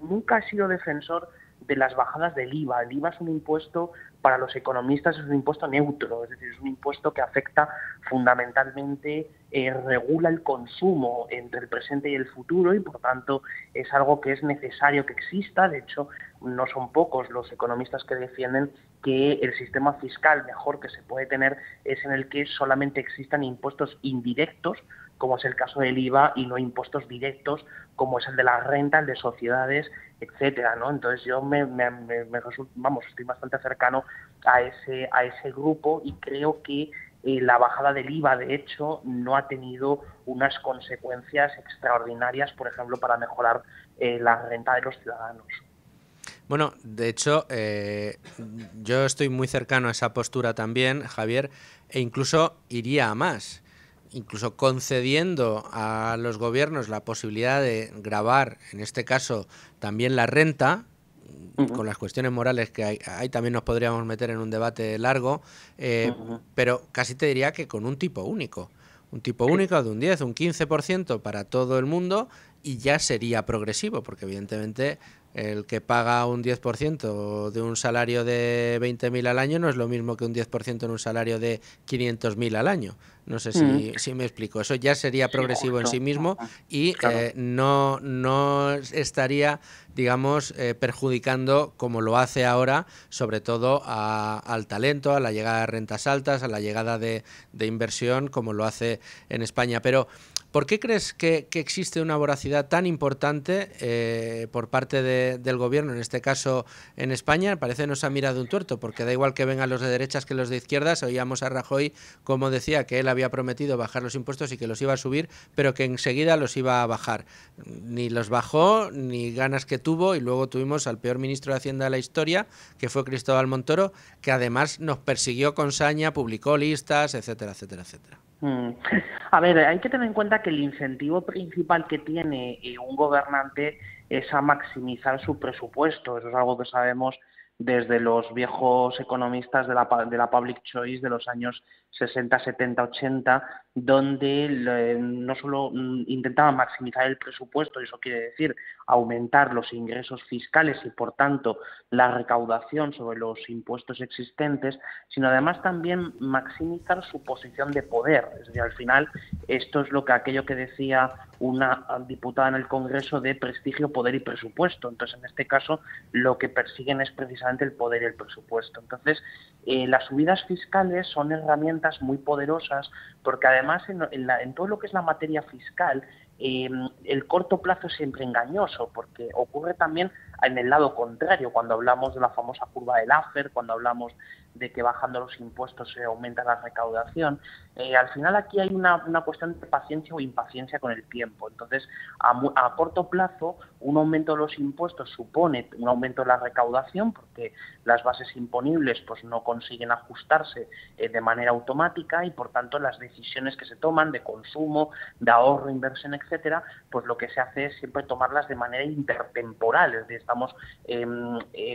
nunca he sido defensor de las bajadas del IVA. El IVA es un impuesto, para los economistas es un impuesto neutro, es decir, es un impuesto que afecta fundamentalmente, regula el consumo entre el presente y el futuro y por tanto es algo que es necesario que exista. De hecho, no son pocos los economistas que defienden que el sistema fiscal mejor que se puede tener es en el que solamente existan impuestos indirectos, como es el caso del IVA, y no impuestos directos, como es el de la renta, el de sociedades, etcétera, ¿no? Entonces yo estoy bastante cercano a ese grupo y creo que la bajada del IVA, de hecho, no ha tenido unas consecuencias extraordinarias, por ejemplo, para mejorar la renta de los ciudadanos. Bueno, de hecho, yo estoy muy cercano a esa postura también, Javier, e incluso iría a más. Incluso concediendo a los gobiernos la posibilidad de gravar, en este caso, también la renta, con las cuestiones morales que hay, ahí también nos podríamos meter en un debate largo, pero casi te diría que con un tipo único. Un tipo único de un 10, un 15% para todo el mundo y ya sería progresivo, porque evidentemente el que paga un 10% de un salario de 20.000 al año no es lo mismo que un 10% en un salario de 500.000 al año. No sé si me explico. Eso ya sería progresivo en sí mismo y no estaría, digamos, perjudicando como lo hace ahora, sobre todo al talento, a la llegada de rentas altas, a la llegada de inversión, como lo hace en España. Pero ¿por qué crees que existe una voracidad tan importante por parte del Gobierno, en este caso en España? Parece que nos ha mirado un tuerto, porque da igual que vengan los de derechas que los de izquierdas. Oíamos a Rajoy como decía que él había prometido bajar los impuestos y que los iba a subir, pero que enseguida los iba a bajar. Ni los bajó, ni ganas que tuvo, y luego tuvimos al peor ministro de Hacienda de la historia, que fue Cristóbal Montoro, que además nos persiguió con saña, publicó listas, etcétera, etcétera, etcétera. A ver, hay que tener en cuenta que el incentivo principal que tiene un gobernante es a maximizar su presupuesto. Eso es algo que sabemos desde los viejos economistas de la Public Choice de los años 60, 70, 80, donde no solo intentaban maximizar el presupuesto, eso quiere decir aumentar los ingresos fiscales y, por tanto, la recaudación sobre los impuestos existentes, sino además también maximizar su posición de poder. Es decir, al final, esto es aquello que decía una diputada en el Congreso de prestigio, poder y presupuesto. Entonces, en este caso, lo que persiguen es precisamente el poder y el presupuesto. Entonces, las subidas fiscales son herramientas muy poderosas porque además en todo lo que es la materia fiscal el corto plazo es siempre engañoso porque ocurre también en el lado contrario cuando hablamos de la famosa curva de Laffer, cuando hablamos de que bajando los impuestos se aumenta la recaudación. Al final aquí hay una cuestión de paciencia o impaciencia con el tiempo. Entonces, a corto plazo, un aumento de los impuestos supone un aumento de la recaudación porque las bases imponibles pues no consiguen ajustarse de manera automática y, por tanto, las decisiones que se toman de consumo, de ahorro, inversión, etcétera, pues lo que se hace es siempre tomarlas de manera intertemporal. Es decir, estamos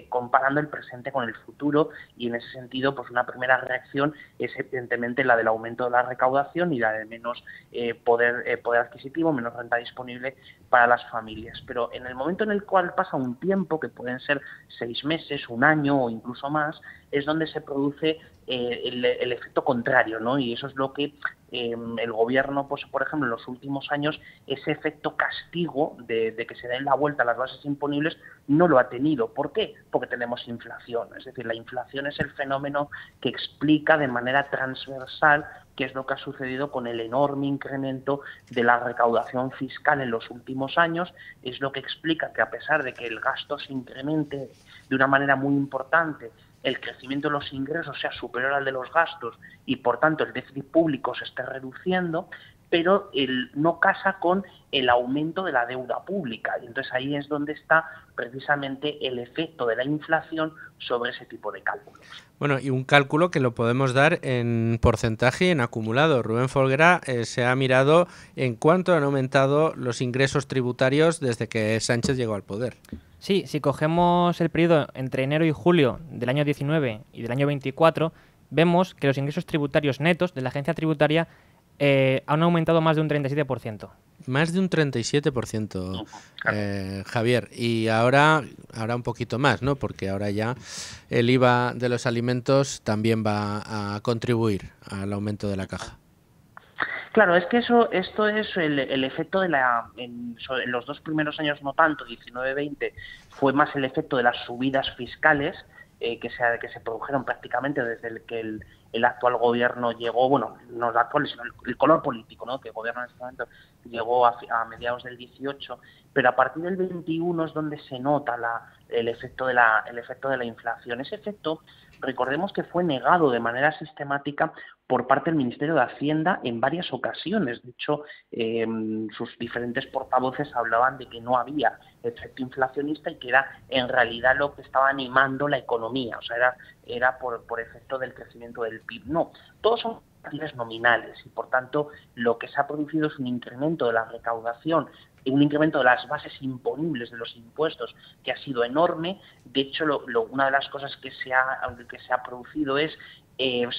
comparando el presente con el futuro y en ese sentido pues una primera reacción es evidentemente la del aumento de la recaudación y la de menos poder adquisitivo, menos renta disponible para las familias. Pero en el momento en el cual pasa un tiempo, que pueden ser 6 meses, un año o incluso más, es donde se produce el efecto contrario, ¿no? Y eso es lo que el gobierno, pues por ejemplo, en los últimos años, ese efecto castigo de que se den la vuelta a las bases imponibles no lo ha tenido. ¿Por qué? Porque tenemos inflación. Es decir, la inflación es el fenómeno que explica de manera transversal qué es lo que ha sucedido con el enorme incremento de la recaudación fiscal en los últimos años. Es lo que explica que a pesar de que el gasto se incremente de una manera muy importante, el crecimiento de los ingresos sea superior al de los gastos y, por tanto, el déficit público se esté reduciendo, pero no casa con el aumento de la deuda pública. Y entonces ahí es donde está precisamente el efecto de la inflación sobre ese tipo de cálculos. Bueno, y un cálculo que lo podemos dar en porcentaje y en acumulado. Rubén Folguera se ha mirado en cuánto han aumentado los ingresos tributarios desde que Sánchez llegó al poder. Sí, si cogemos el periodo entre enero y julio del año 19 y del año 24, vemos que los ingresos tributarios netos de la agencia tributaria han aumentado más de un 37%. Más de un 37%, Javier. Y ahora un poquito más, ¿no? Porque ahora ya el IVA de los alimentos también va a contribuir al aumento de la caja. Claro, es que esto es el efecto de en los 2 primeros años no tanto, 19-20, fue más el efecto de las subidas fiscales que se produjeron prácticamente desde que el actual gobierno llegó, bueno, no el actual, sino el color político, ¿no?, que gobierna en este momento, llegó a mediados del 18, pero a partir del 21 es donde se nota el efecto de la inflación. Ese efecto, recordemos que fue negado de manera sistemática por parte del Ministerio de Hacienda en varias ocasiones. De hecho, sus diferentes portavoces hablaban de que no había efecto inflacionista y que era en realidad lo que estaba animando la economía, o sea, era por efecto del crecimiento del PIB. No, todos son cantidades nominales y, por tanto, lo que se ha producido es un incremento de la recaudación, un incremento de las bases imponibles de los impuestos que ha sido enorme. De hecho, una de las cosas que se ha producido es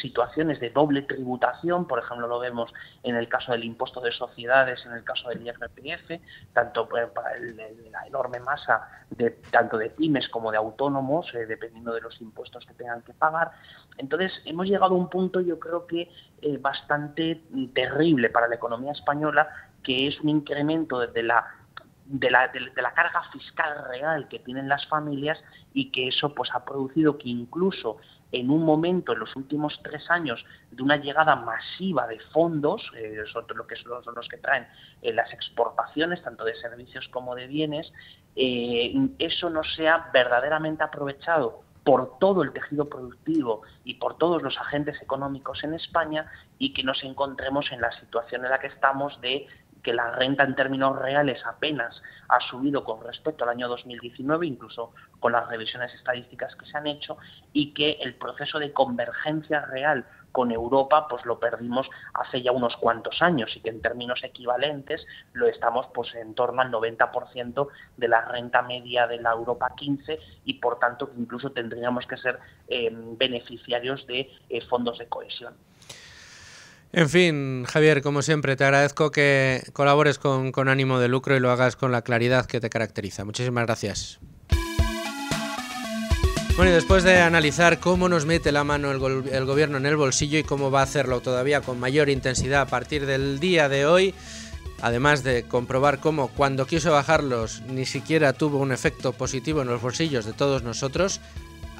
situaciones de doble tributación. Por ejemplo, lo vemos en el caso del impuesto de sociedades, en el caso del IRPF, tanto para la enorme masa tanto de pymes como de autónomos, dependiendo de los impuestos que tengan que pagar. Entonces, hemos llegado a un punto, yo creo que bastante terrible para la economía española, que es un incremento de la carga fiscal real que tienen las familias, y que eso pues ha producido que incluso en un momento, en los últimos 3 años, de una llegada masiva de fondos, sobre lo que son los que traen las exportaciones, tanto de servicios como de bienes, eso no sea verdaderamente aprovechado por todo el tejido productivo y por todos los agentes económicos en España, y que nos encontremos en la situación en la que estamos de que la renta en términos reales apenas ha subido con respecto al año 2019, incluso con las revisiones estadísticas que se han hecho, y que el proceso de convergencia real con Europa pues lo perdimos hace ya unos cuantos años, y que en términos equivalentes lo estamos pues en torno al 90% de la renta media de la Europa 15, y por tanto incluso tendríamos que ser beneficiarios de fondos de cohesión. En fin, Javier, como siempre, te agradezco que colabores con ánimo de lucro y lo hagas con la claridad que te caracteriza. Muchísimas gracias. Bueno, y después de analizar cómo nos mete la mano el gobierno en el bolsillo y cómo va a hacerlo todavía con mayor intensidad a partir del día de hoy, además de comprobar cómo cuando quiso bajarlos ni siquiera tuvo un efecto positivo en los bolsillos de todos nosotros,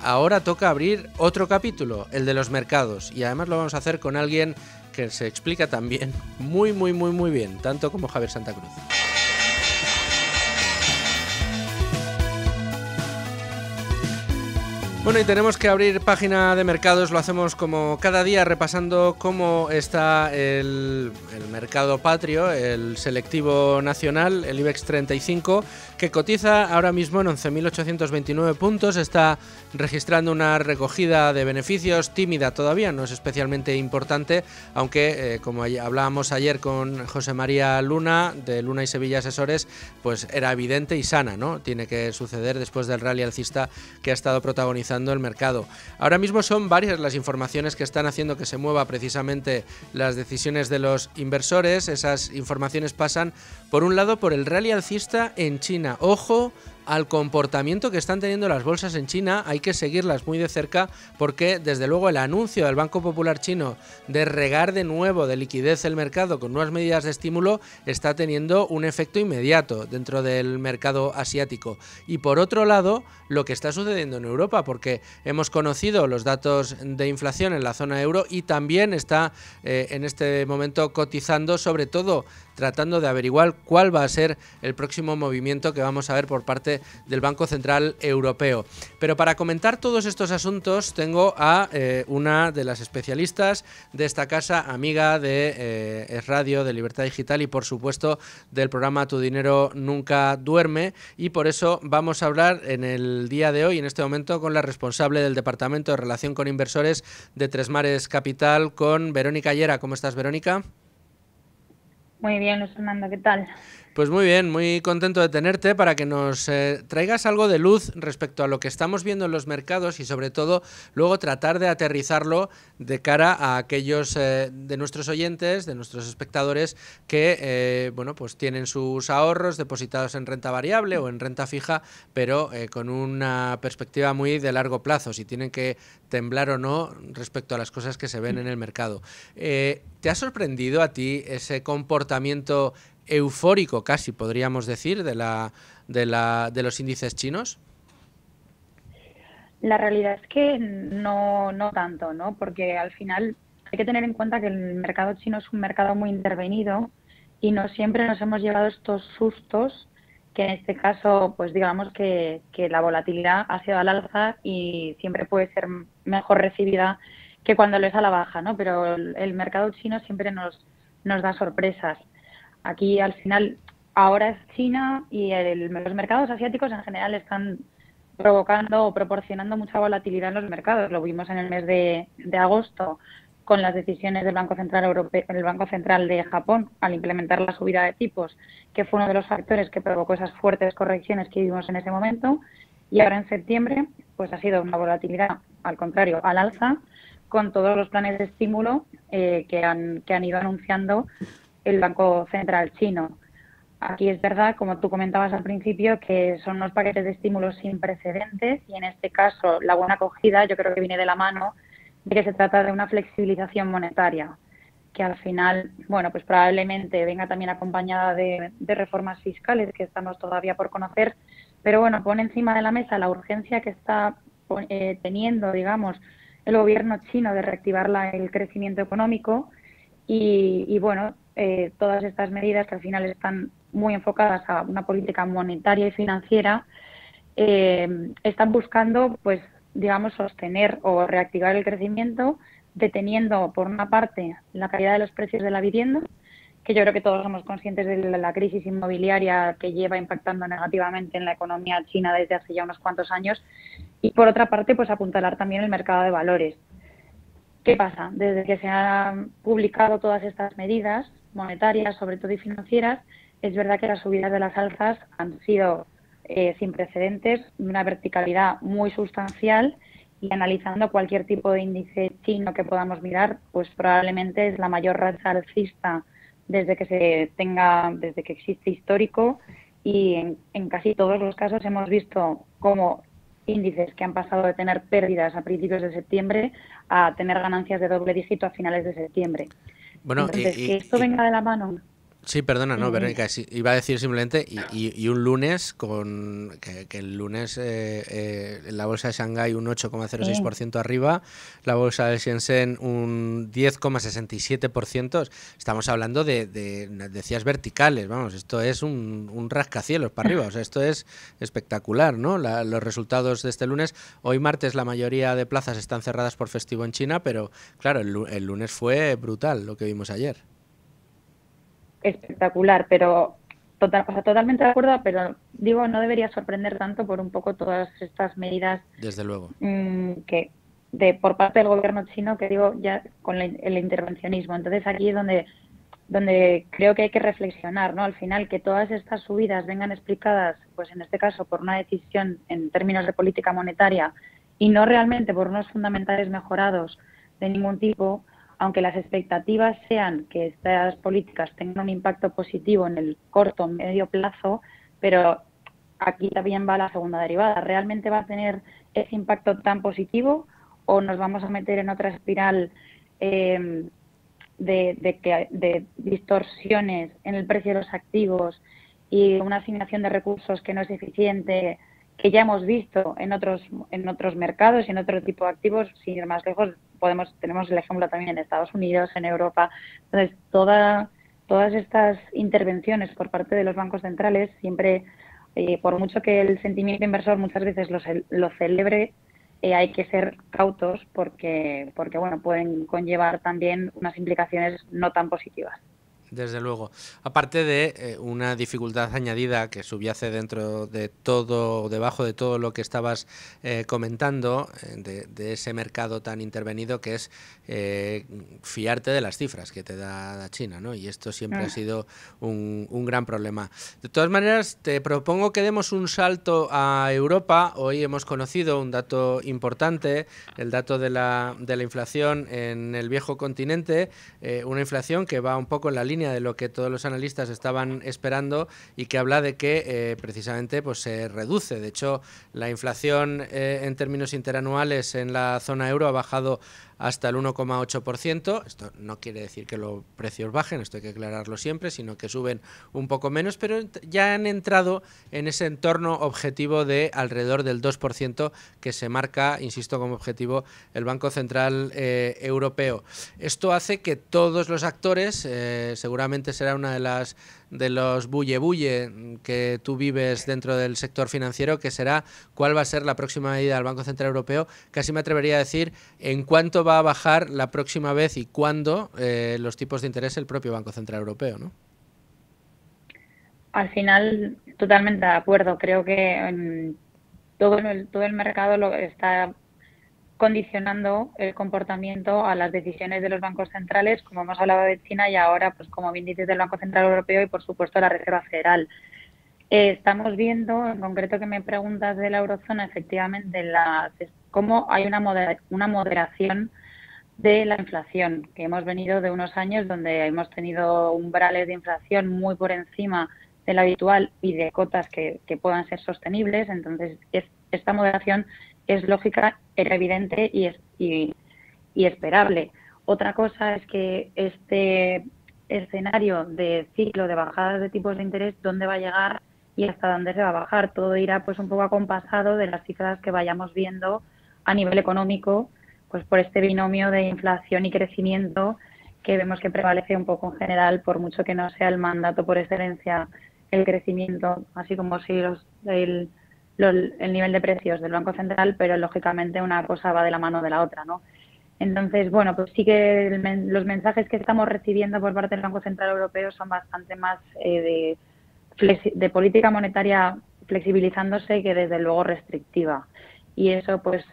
ahora toca abrir otro capítulo, el de los mercados. Y además lo vamos a hacer con alguien que se explica también muy bien, tanto como Javier Santa Cruz. Bueno, y tenemos que abrir página de mercados, lo hacemos como cada día repasando cómo está el mercado patrio, el selectivo nacional, el IBEX 35, que cotiza ahora mismo en 11.829 puntos, está registrando una recogida de beneficios tímida todavía, no es especialmente importante, aunque como hablábamos ayer con José María Luna, de Luna y Sevilla Asesores, pues era evidente y sana, ¿no? Tiene que suceder después del rally alcista que ha estado protagonizando el mercado. Ahora mismo son varias las informaciones que están haciendo que se mueva precisamente las decisiones de los inversores. Esas informaciones pasan, por un lado, por el rally alcista en China. Ojo al comportamiento que están teniendo las bolsas en China, hay que seguirlas muy de cerca porque desde luego el anuncio del Banco Popular chino de regar de nuevo de liquidez el mercado con nuevas medidas de estímulo está teniendo un efecto inmediato dentro del mercado asiático. Y por otro lado, lo que está sucediendo en Europa, porque hemos conocido los datos de inflación en la zona euro y también está en este momento cotizando, sobre todo tratando de averiguar cuál va a ser el próximo movimiento que vamos a ver por parte del Banco Central Europeo. Pero para comentar todos estos asuntos tengo a una de las especialistas de esta casa, amiga de Es Radio, de Libertad Digital y por supuesto del programa Tu Dinero Nunca Duerme, y por eso vamos a hablar en el día de hoy, en este momento, con la responsable del Departamento de Relación con Inversores de Tres Mares Capital, con Verónica Llera. ¿Cómo estás, Verónica? Muy bien, Luis Fernando, ¿qué tal? Pues muy bien, muy contento de tenerte para que nos traigas algo de luz respecto a lo que estamos viendo en los mercados y sobre todo luego tratar de aterrizarlo de cara a aquellos de nuestros oyentes, de nuestros espectadores que bueno, pues tienen sus ahorros depositados en renta variable o en renta fija, pero con una perspectiva muy de largo plazo, si tienen que temblar o no respecto a las cosas que se ven en el mercado. ¿Te ha sorprendido a ti ese comportamiento eufórico, casi podríamos decir, de los índices chinos? La realidad es que no tanto, ¿no? Porque al final hay que tener en cuenta que el mercado chino es un mercado muy intervenido y no siempre nos hemos llevado estos sustos, que en este caso, pues digamos que la volatilidad ha sido al alza y siempre puede ser mejor recibida que cuando lo es a la baja, ¿no? Pero el mercado chino siempre nos da sorpresas. Aquí al final ahora es China y los mercados asiáticos en general están provocando o proporcionando mucha volatilidad en los mercados. Lo vimos en el mes de agosto con las decisiones del Banco Central Europeo, el Banco Central de Japón al implementar la subida de tipos, que fue uno de los factores que provocó esas fuertes correcciones que vimos en ese momento. Y ahora en septiembre pues ha sido una volatilidad, al contrario, al alza, con todos los planes de estímulo que han ido anunciando el Banco Central chino. Aquí es verdad, como tú comentabas al principio, que son unos paquetes de estímulos sin precedentes y en este caso la buena acogida yo creo que viene de la mano de que se trata de una flexibilización monetaria, que al final, bueno, pues probablemente venga también acompañada de reformas fiscales que estamos todavía por conocer, pero bueno, pone encima de la mesa la urgencia que está teniendo, digamos, el gobierno chino de reactivar el crecimiento económico y bueno, todas estas medidas que al final están muy enfocadas a una política monetaria y financiera están buscando, pues digamos, sostener o reactivar el crecimiento, deteniendo por una parte la caída de los precios de la vivienda, que yo creo que todos somos conscientes de la crisis inmobiliaria que lleva impactando negativamente en la economía china desde hace ya unos cuantos años, y por otra parte pues apuntalar también el mercado de valores. ¿Qué pasa? Desde que se han publicado todas estas medidas monetarias, sobre todo y financieras, es verdad que las subidas de las alzas han sido sin precedentes, una verticalidad muy sustancial, y analizando cualquier tipo de índice chino que podamos mirar, pues probablemente es la mayor racha alcista desde que existe histórico, y en casi todos los casos hemos visto cómo índices que han pasado de tener pérdidas a principios de septiembre a tener ganancias de doble dígito a finales de septiembre. Bueno, entonces, que esto venga de la mano. Sí, perdona, no, Verónica, sí, iba a decir simplemente, y un lunes, que el lunes en la bolsa de Shanghái un 8,06% arriba, la bolsa de Shenzhen un 10,67%, estamos hablando decías verticales, vamos, esto es un rascacielos para arriba, o sea, esto es espectacular, ¿no? Los resultados de este lunes. Hoy martes la mayoría de plazas están cerradas por festivo en China, pero claro, el lunes fue brutal lo que vimos ayer. Espectacular, pero totalmente de acuerdo, pero digo, no debería sorprender tanto por un poco todas estas medidas, desde luego, que por parte del gobierno chino, que digo, ya con el intervencionismo. Entonces aquí es donde creo que hay que reflexionar, ¿no? Al final, que todas estas subidas vengan explicadas, pues en este caso por una decisión en términos de política monetaria y no realmente por unos fundamentales mejorados de ningún tipo, aunque las expectativas sean que estas políticas tengan un impacto positivo en el corto o medio plazo, pero aquí también va la segunda derivada. ¿Realmente va a tener ese impacto tan positivo o nos vamos a meter en otra espiral de distorsiones en el precio de los activos y una asignación de recursos que no es eficiente, que ya hemos visto en otros mercados y en otro tipo de activos? Sin ir más lejos, tenemos el ejemplo también en Estados Unidos, en Europa. Entonces, todas estas intervenciones por parte de los bancos centrales, siempre, por mucho que el sentimiento inversor muchas veces lo celebre, hay que ser cautos porque bueno, pueden conllevar también unas implicaciones no tan positivas. Desde luego. Aparte de una dificultad añadida que subyace dentro de todo, debajo de todo lo que estabas comentando, de ese mercado tan intervenido, que es fiarte de las cifras que te da China, ¿no? Y esto siempre ha sido un gran problema. De todas maneras, te propongo que demos un salto a Europa. Hoy hemos conocido un dato importante, el dato de la inflación en el viejo continente, una inflación que va un poco en la línea de lo que todos los analistas estaban esperando y que habla de que precisamente pues se reduce. De hecho, la inflación en términos interanuales en la zona euro ha bajado hasta el 1,8%. Esto no quiere decir que los precios bajen, esto hay que aclararlo siempre, sino que suben un poco menos, pero ya han entrado en ese entorno objetivo de alrededor del 2% que se marca, insisto, como objetivo el Banco Central Europeo. Esto hace que todos los actores, seguramente será una de los bulle que tú vives dentro del sector financiero, que será cuál va a ser la próxima medida del Banco Central Europeo. Casi me atrevería a decir en cuánto va a bajar la próxima vez y cuándo los tipos de interés el propio Banco Central Europeo, ¿no? Al final, totalmente de acuerdo. Creo que todo el mercado lo está condicionando el comportamiento a las decisiones de los bancos centrales, como hemos hablado de China, y ahora, pues como bien dices, del Banco Central Europeo y, por supuesto, la Reserva Federal. Estamos viendo, en concreto que me preguntas de la eurozona, efectivamente, cómo hay una moderación de la inflación, que hemos venido de unos años donde hemos tenido umbrales de inflación muy por encima de lo habitual y de cotas que puedan ser sostenibles. Entonces, esta moderación es lógica, era evidente y esperable. Otra cosa es que este escenario de ciclo de bajadas de tipos de interés, ¿dónde va a llegar y hasta dónde se va a bajar? Todo irá pues un poco acompasado de las cifras que vayamos viendo a nivel económico, pues por este binomio de inflación y crecimiento que vemos que prevalece un poco en general, por mucho que no sea el mandato por excelencia el crecimiento, así como si el nivel de precios del Banco Central, pero lógicamente una cosa va de la mano de la otra, ¿no? Entonces, bueno, pues sí que los mensajes que estamos recibiendo por parte del Banco Central Europeo son bastante más de política monetaria flexibilizándose que desde luego restrictiva. y eso pues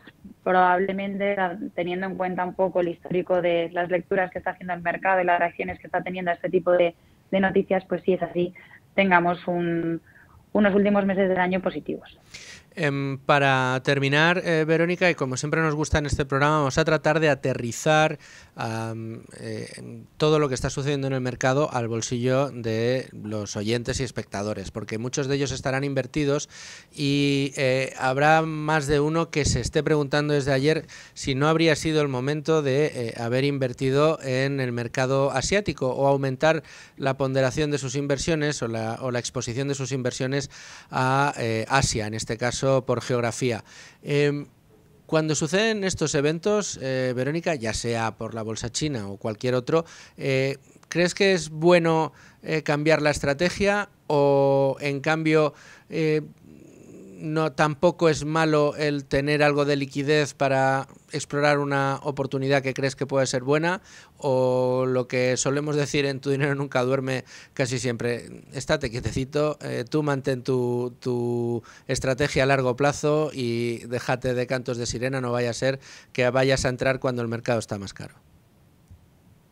probablemente, teniendo en cuenta un poco el histórico de las lecturas que está haciendo el mercado y las reacciones que está teniendo a este tipo de noticias, pues sí es así, tengamos unos últimos meses del año positivos. Para terminar, Verónica, y como siempre nos gusta en este programa, vamos a tratar de aterrizar todo lo que está sucediendo en el mercado al bolsillo de los oyentes y espectadores, porque muchos de ellos estarán invertidos y habrá más de uno que se esté preguntando desde ayer si no habría sido el momento de haber invertido en el mercado asiático o aumentar la ponderación de sus inversiones o la exposición de sus inversiones a Asia, en este caso por geografía. Cuando suceden estos eventos, Verónica, ya sea por la bolsa china o cualquier otro, ¿crees que es bueno cambiar la estrategia o, en cambio, no tampoco es malo el tener algo de liquidez para explorar una oportunidad que crees que puede ser buena? O lo que solemos decir en Tu dinero nunca duerme casi siempre, estate quietecito, tú mantén tu estrategia a largo plazo y déjate de cantos de sirena, no vaya a ser que vayas a entrar cuando el mercado está más caro.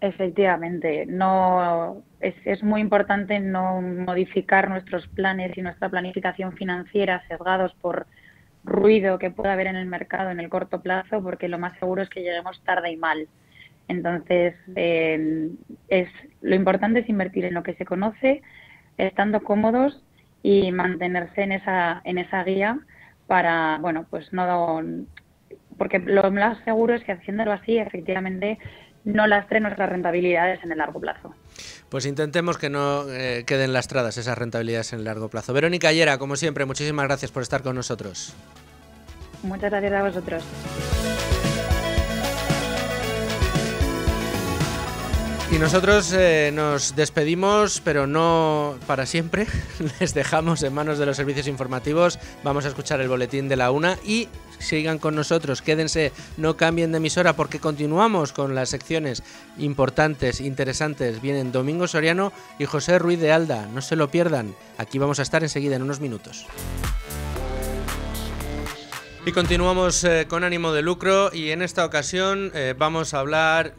Efectivamente, no es muy importante no modificar nuestros planes y nuestra planificación financiera sesgados por ruido que pueda haber en el mercado en el corto plazo, porque lo más seguro es que lleguemos tarde y mal. Entonces, lo importante es invertir en lo que se conoce, estando cómodos y mantenerse en esa guía para, bueno, pues no, porque lo más seguro es que haciéndolo así, efectivamente, no lastre nuestras rentabilidades en el largo plazo. Pues intentemos que no queden lastradas esas rentabilidades en el largo plazo. Verónica Llera, como siempre, muchísimas gracias por estar con nosotros. Muchas gracias a vosotros. Y nosotros nos despedimos, pero no para siempre. Les dejamos en manos de los servicios informativos. Vamos a escuchar el boletín de la 1 y sigan con nosotros. Quédense, no cambien de emisora porque continuamos con las secciones importantes, interesantes. Vienen Domingo Soriano y José Ruiz de Alda. No se lo pierdan. Aquí vamos a estar enseguida en unos minutos. Y continuamos con ánimo de lucro y en esta ocasión vamos a hablar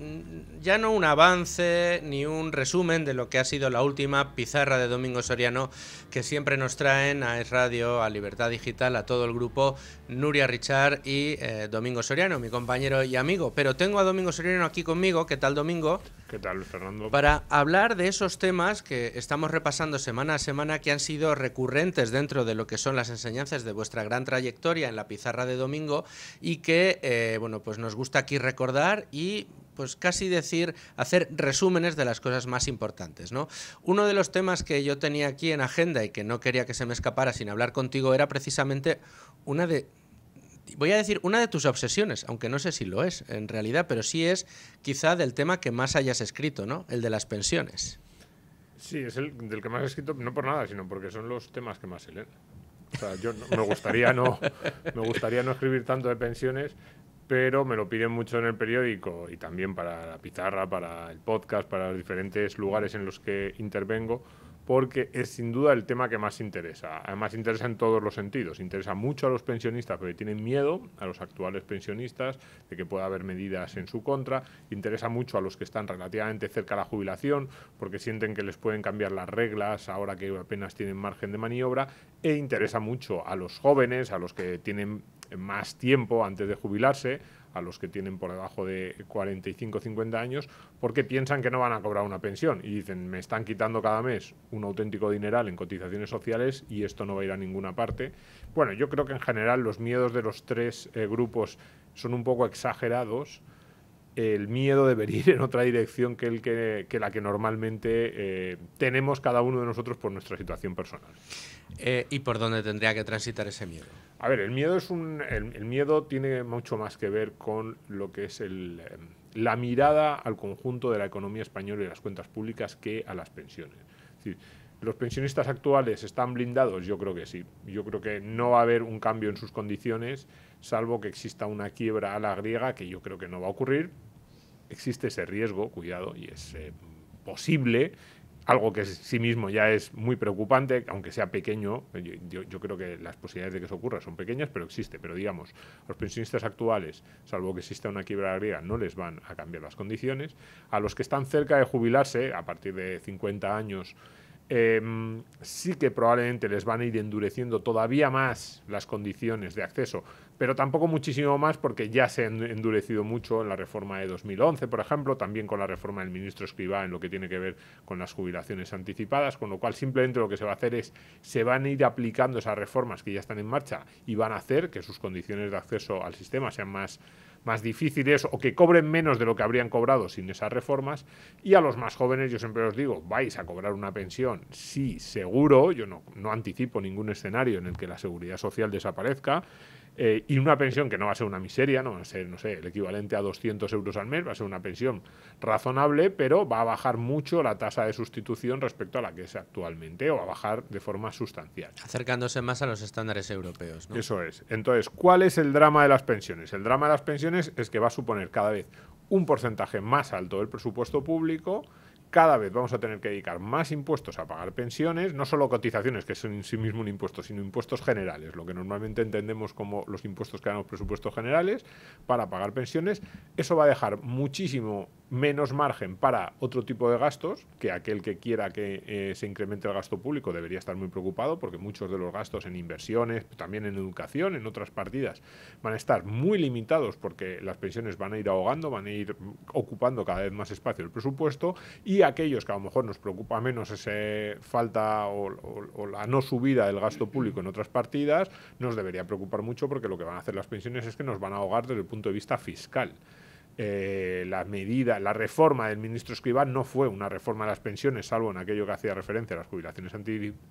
ya no un avance ni un resumen de lo que ha sido la última pizarra de Domingo Soriano que siempre nos traen a Es Radio, a Libertad Digital, a todo el grupo, Nuria Richard y Domingo Soriano, mi compañero y amigo. Pero tengo a Domingo Soriano aquí conmigo. ¿Qué tal, Domingo? ¿Qué tal, Fernando? Para hablar de esos temas que estamos repasando semana a semana, que han sido recurrentes dentro de lo que son las enseñanzas de vuestra gran trayectoria en la pizarra de Domingo y que, bueno, pues nos gusta aquí recordar y pues casi hacer resúmenes de las cosas más importantes, ¿no? Uno de los temas que yo tenía aquí en agenda y que no quería que se me escapara sin hablar contigo era precisamente una de tus obsesiones, aunque no sé si lo es en realidad, pero sí es quizá del tema que más hayas escrito, ¿no? El de las pensiones. Sí, es el del que más he escrito, no por nada, sino porque son los temas que más se leen. O sea, yo me gustaría no escribir tanto de pensiones, pero me lo piden mucho en el periódico y también para la pizarra, para el podcast, para los diferentes lugares en los que intervengo, porque es sin duda el tema que más interesa. Además interesa en todos los sentidos. Interesa mucho a los pensionistas porque tienen miedo, a los actuales pensionistas, de que pueda haber medidas en su contra. Interesa mucho a los que están relativamente cerca de la jubilación porque sienten que les pueden cambiar las reglas ahora que apenas tienen margen de maniobra. E interesa mucho a los jóvenes, a los que tienen más tiempo antes de jubilarse, a los que tienen por debajo de 45 o 50 años, porque piensan que no van a cobrar una pensión y dicen, me están quitando cada mes un auténtico dineral en cotizaciones sociales y esto no va a ir a ninguna parte. Bueno, yo creo que en general los miedos de los tres grupos son un poco exagerados. El miedo debería ir en otra dirección que la que normalmente tenemos cada uno de nosotros por nuestra situación personal. ¿Y por dónde tendría que transitar ese miedo? A ver, el miedo tiene mucho más que ver con lo que es la mirada al conjunto de la economía española y las cuentas públicas que a las pensiones. Es decir, ¿los pensionistas actuales están blindados? Yo creo que sí. Yo creo que no va a haber un cambio en sus condiciones, salvo que exista una quiebra a la griega, que yo creo que no va a ocurrir. Existe ese riesgo, cuidado, y es posible algo que en sí mismo ya es muy preocupante, aunque sea pequeño. Yo creo que las posibilidades de que eso ocurra son pequeñas, pero existe. Pero digamos, los pensionistas actuales, salvo que exista una quiebra griega, no les van a cambiar las condiciones. A los que están cerca de jubilarse, a partir de 50 años, sí que probablemente les van a ir endureciendo todavía más las condiciones de acceso, pero tampoco muchísimo más, porque ya se han endurecido mucho en la reforma de 2011, por ejemplo, también con la reforma del ministro Escrivá en lo que tiene que ver con las jubilaciones anticipadas, con lo cual simplemente lo que se va a hacer es, se van a ir aplicando esas reformas que ya están en marcha y van a hacer que sus condiciones de acceso al sistema sean más difíciles o que cobren menos de lo que habrían cobrado sin esas reformas. Y a los más jóvenes, yo siempre os digo, vais a cobrar una pensión, sí, seguro, yo no anticipo ningún escenario en el que la seguridad social desaparezca, y una pensión que no va a ser una miseria, no va a ser, no sé, el equivalente a 200 euros al mes, va a ser una pensión razonable, pero va a bajar mucho la tasa de sustitución respecto a la que es actualmente, o va a bajar de forma sustancial. Acercándose más a los estándares europeos, ¿no? Eso es. Entonces, ¿cuál es el drama de las pensiones? El drama de las pensiones es que va a suponer cada vez un porcentaje más alto del presupuesto público. Cada vez vamos a tener que dedicar más impuestos a pagar pensiones, no solo cotizaciones, que son en sí mismo un impuesto, sino impuestos generales, lo que normalmente entendemos como los impuestos que dan los presupuestos generales para pagar pensiones. Eso va a dejar muchísimo menos margen para otro tipo de gastos, que aquel que quiera que se incremente el gasto público debería estar muy preocupado, porque muchos de los gastos en inversiones, también en educación, en otras partidas, van a estar muy limitados, porque las pensiones van a ir ahogando, van a ir ocupando cada vez más espacio del presupuesto, y aquellos que a lo mejor nos preocupa menos ese falta o la no subida del gasto público en otras partidas, nos debería preocupar mucho, porque lo que van a hacer las pensiones es que nos van a ahogar desde el punto de vista fiscal. La reforma del ministro Escrivá no fue una reforma de las pensiones, salvo en aquello que hacía referencia a las jubilaciones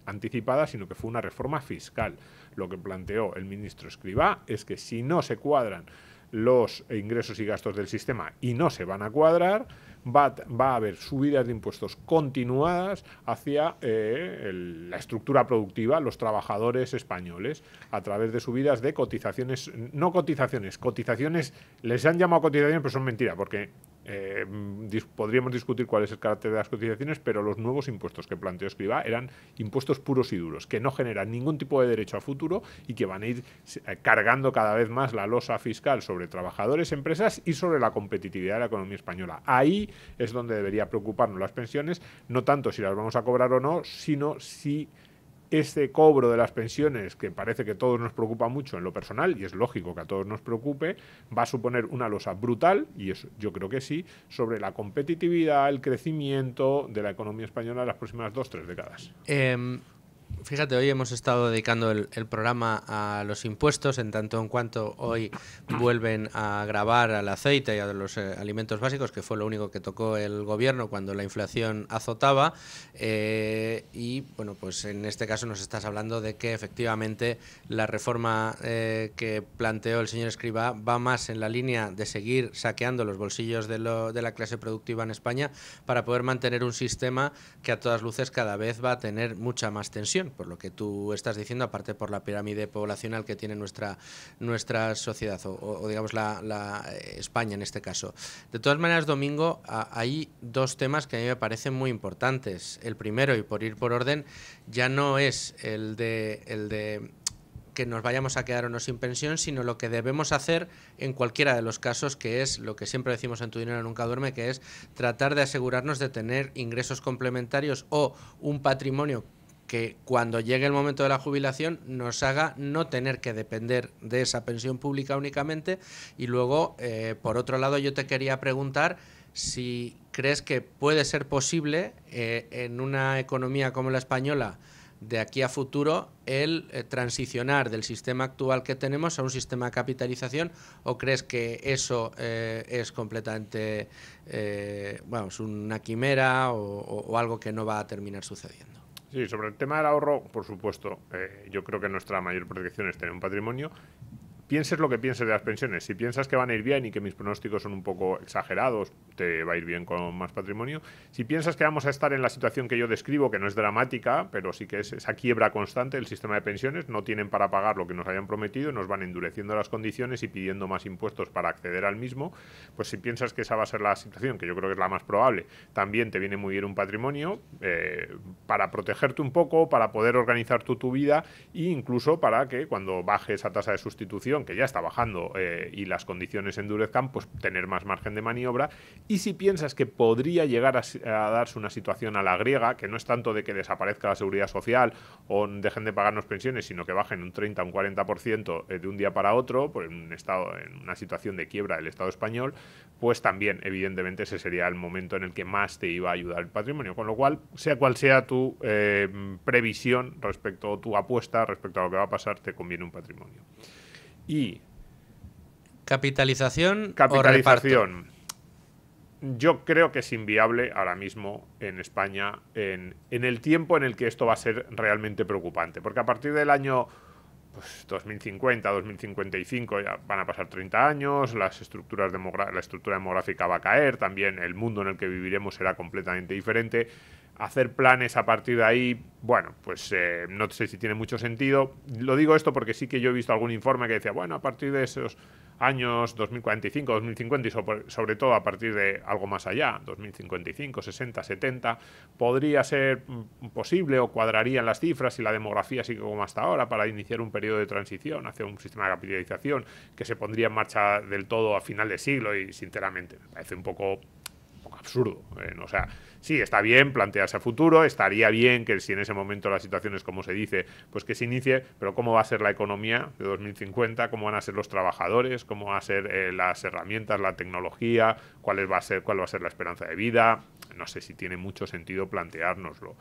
anticipadas, sino que fue una reforma fiscal. Lo que planteó el ministro Escrivá es que si no se cuadran los ingresos y gastos del sistema, y no se van a cuadrar, va a haber subidas de impuestos continuadas hacia la estructura productiva, los trabajadores españoles, a través de subidas de cotizaciones, cotizaciones, les han llamado cotizaciones, pero son mentiras, porque podríamos discutir cuál es el carácter de las cotizaciones, pero los nuevos impuestos que planteó Escrivá eran impuestos puros y duros, que no generan ningún tipo de derecho a futuro y que van a ir cargando cada vez más la losa fiscal sobre trabajadores, empresas y sobre la competitividad de la economía española. Ahí es donde debería preocuparnos las pensiones, no tanto si las vamos a cobrar o no, sino si este cobro de las pensiones, que parece que a todos nos preocupa mucho en lo personal, y es lógico que a todos nos preocupe, va a suponer una losa brutal, y eso yo creo que sí, sobre la competitividad, el crecimiento de la economía española en las próximas 2-3 décadas. Fíjate, hoy hemos estado dedicando el programa a los impuestos, en tanto en cuanto hoy vuelven a gravar al aceite y a los alimentos básicos, que fue lo único que tocó el gobierno cuando la inflación azotaba. Y bueno, pues en este caso nos estás hablando de que efectivamente la reforma que planteó el señor Escrivá va más en la línea de seguir saqueando los bolsillos de la clase productiva en España para poder mantener un sistema que a todas luces cada vez va a tener mucha más tensión, por lo que tú estás diciendo, aparte por la pirámide poblacional que tiene nuestra sociedad o digamos la España en este caso. De todas maneras, Domingo, hay dos temas que a mí me parecen muy importantes. El primero, y por ir por orden, ya no es el de que nos vayamos a quedar o no sin pensión, sino lo que debemos hacer en cualquiera de los casos, que es lo que siempre decimos en Tu Dinero Nunca Duerme, que es tratar de asegurarnos de tener ingresos complementarios o un patrimonio que cuando llegue el momento de la jubilación nos haga no tener que depender de esa pensión pública únicamente. Y luego, por otro lado, yo te quería preguntar si crees que puede ser posible en una economía como la española de aquí a futuro el transicionar del sistema actual que tenemos a un sistema de capitalización, o crees que eso es completamente una quimera o algo que no va a terminar sucediendo? Sí, sobre el tema del ahorro, por supuesto, yo creo que nuestra mayor protección es tener un patrimonio. pienses lo que pienses de las pensiones. Si piensas que van a ir bien y que mis pronósticos son un poco exagerados, te va a ir bien con más patrimonio. Si piensas que vamos a estar en la situación que yo describo, que no es dramática, pero sí que es esa quiebra constante del sistema de pensiones, no tienen para pagar lo que nos hayan prometido, nos van endureciendo las condiciones y pidiendo más impuestos para acceder al mismo, pues si piensas que esa va a ser la situación, que yo creo que es la más probable, también te viene muy bien un patrimonio para protegerte un poco, para poder organizar tu vida e incluso para que cuando baje esa tasa de sustitución, que ya está bajando y las condiciones endurezcan, pues tener más margen de maniobra. Y si piensas que podría llegar a darse una situación a la griega, que no es tanto de que desaparezca la seguridad social o dejen de pagarnos pensiones, sino que bajen un 30 o un 40% de un día para otro, por en una situación de quiebra del Estado español, pues también, evidentemente, ese sería el momento en el que más te iba a ayudar el patrimonio. Con lo cual, sea cual sea tu previsión respecto a tu apuesta, respecto a lo que va a pasar, te conviene un patrimonio. Y capitalización o reparto. Yo creo que es inviable ahora mismo en España en el tiempo en el que esto va a ser realmente preocupante, porque a partir del año 2050, 2055 ya van a pasar 30 años, la estructura demográfica va a caer, también el mundo en el que viviremos será completamente diferente. Hacer planes a partir de ahí, bueno, pues no sé si tiene mucho sentido. Lo digo esto porque sí que yo he visto algún informe que decía, bueno, a partir de esos años 2045, 2050 y sobre todo a partir de algo más allá, 2055, 60, 70, podría ser posible o cuadrarían las cifras y la demografía sigue como hasta ahora para iniciar un periodo de transición hacia un sistema de capitalización que se pondría en marcha del todo a final de siglo y sinceramente me parece un poco absurdo. O sea, sí, está bien plantearse a futuro, estaría bien que si en ese momento la situación es como se dice, pues que se inicie, pero ¿cómo va a ser la economía de 2050? ¿Cómo van a ser los trabajadores? ¿Cómo van a ser las herramientas, la tecnología? ¿Cuál va a ser la esperanza de vida? No sé si tiene mucho sentido planteárnoslo.